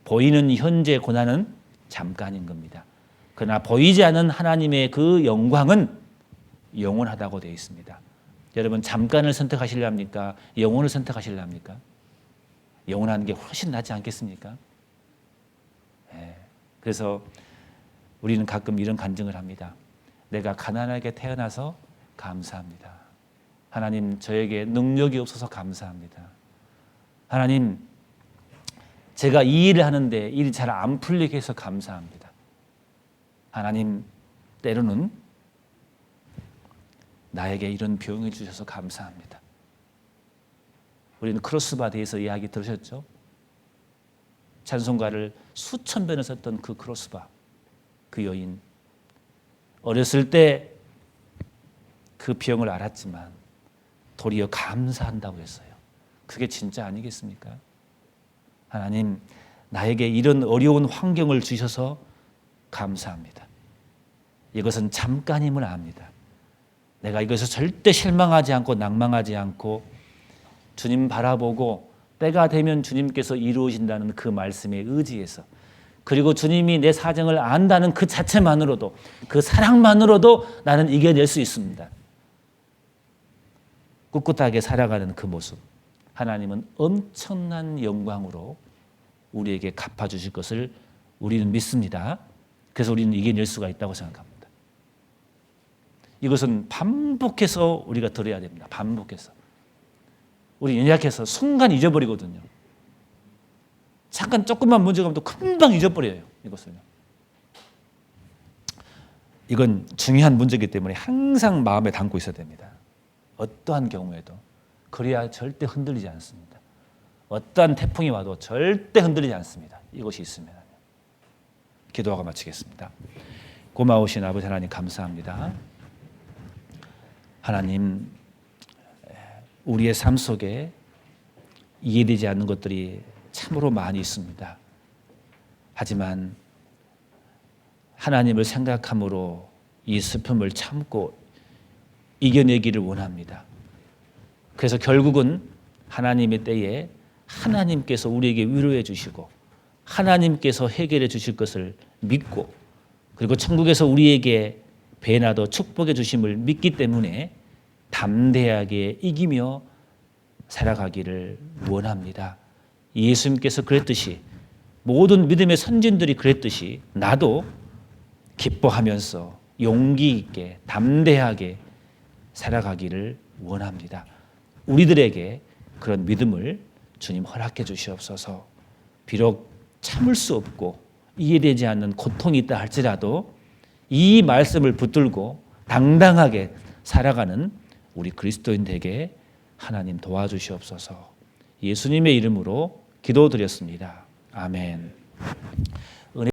보이는 현재 고난은 잠깐인 겁니다. 그러나 보이지 않는 하나님의 그 영광은 영원하다고 되어 있습니다. 여러분 잠깐을 선택하시려 합니까? 영원을 선택하시려 합니까? 영원한 게 훨씬 낫지 않겠습니까? 네. 그래서 우리는 가끔 이런 간증을 합니다. 내가 가난하게 태어나서 감사합니다. 하나님 저에게 능력이 없어서 감사합니다. 하나님 제가 이 일을 하는데 일이 잘 안 풀리게 해서 감사합니다. 하나님 때로는 나에게 이런 병을 주셔서 감사합니다. 우리는 크로스바디에서 이야기 들으셨죠? 찬송가를 수천 번을 썼던 그 크로스바, 그 여인. 어렸을 때 그 병을 알았지만 도리어 감사한다고 했어요. 그게 진짜 아니겠습니까? 하나님, 나에게 이런 어려운 환경을 주셔서 감사합니다. 이것은 잠깐임을 압니다. 내가 이것을 절대 실망하지 않고 낭망하지 않고 주님 바라보고 때가 되면 주님께서 이루어진다는 그 말씀에 의지해서 그리고 주님이 내 사정을 안다는 그 자체만으로도 그 사랑만으로도 나는 이겨낼 수 있습니다. 꿋꿋하게 살아가는 그 모습 하나님은 엄청난 영광으로 우리에게 갚아주실 것을 우리는 믿습니다. 그래서 우리는 이겨낼 수가 있다고 생각합니다. 이것은 반복해서 우리가 들어야 됩니다. 반복해서. 우리 연약해서 순간 잊어버리거든요. 잠깐 조금만 문제가 오면 또 금방 잊어버려요. 이것을요. 이건 중요한 문제이기 때문에 항상 마음에 담고 있어야 됩니다. 어떠한 경우에도. 그래야 절대 흔들리지 않습니다. 어떠한 태풍이 와도 절대 흔들리지 않습니다. 이것이 있으면. 기도하고 마치겠습니다. 고마우신 아버지 하나님 감사합니다. 하나님 우리의 삶 속에 이해되지 않는 것들이 참으로 많이 있습니다. 하지만 하나님을 생각함으로 이 슬픔을 참고 이겨내기를 원합니다. 그래서 결국은 하나님의 때에 하나님께서 우리에게 위로해 주시고 하나님께서 해결해 주실 것을 믿고 그리고 천국에서 우리에게 배나도 축복해 주심을 믿기 때문에 담대하게 이기며 살아가기를 원합니다. 예수님께서 그랬듯이 모든 믿음의 선진들이 그랬듯이 나도 기뻐하면서 용기 있게 담대하게 살아가기를 원합니다. 우리들에게 그런 믿음을 주님 허락해 주시옵소서. 비록 참을 수 없고 이해되지 않는 고통이 있다 할지라도 이 말씀을 붙들고 당당하게 살아가는 우리 그리스도인 되게 하나님 도와주시옵소서. 예수님의 이름으로 기도드렸습니다. 아멘.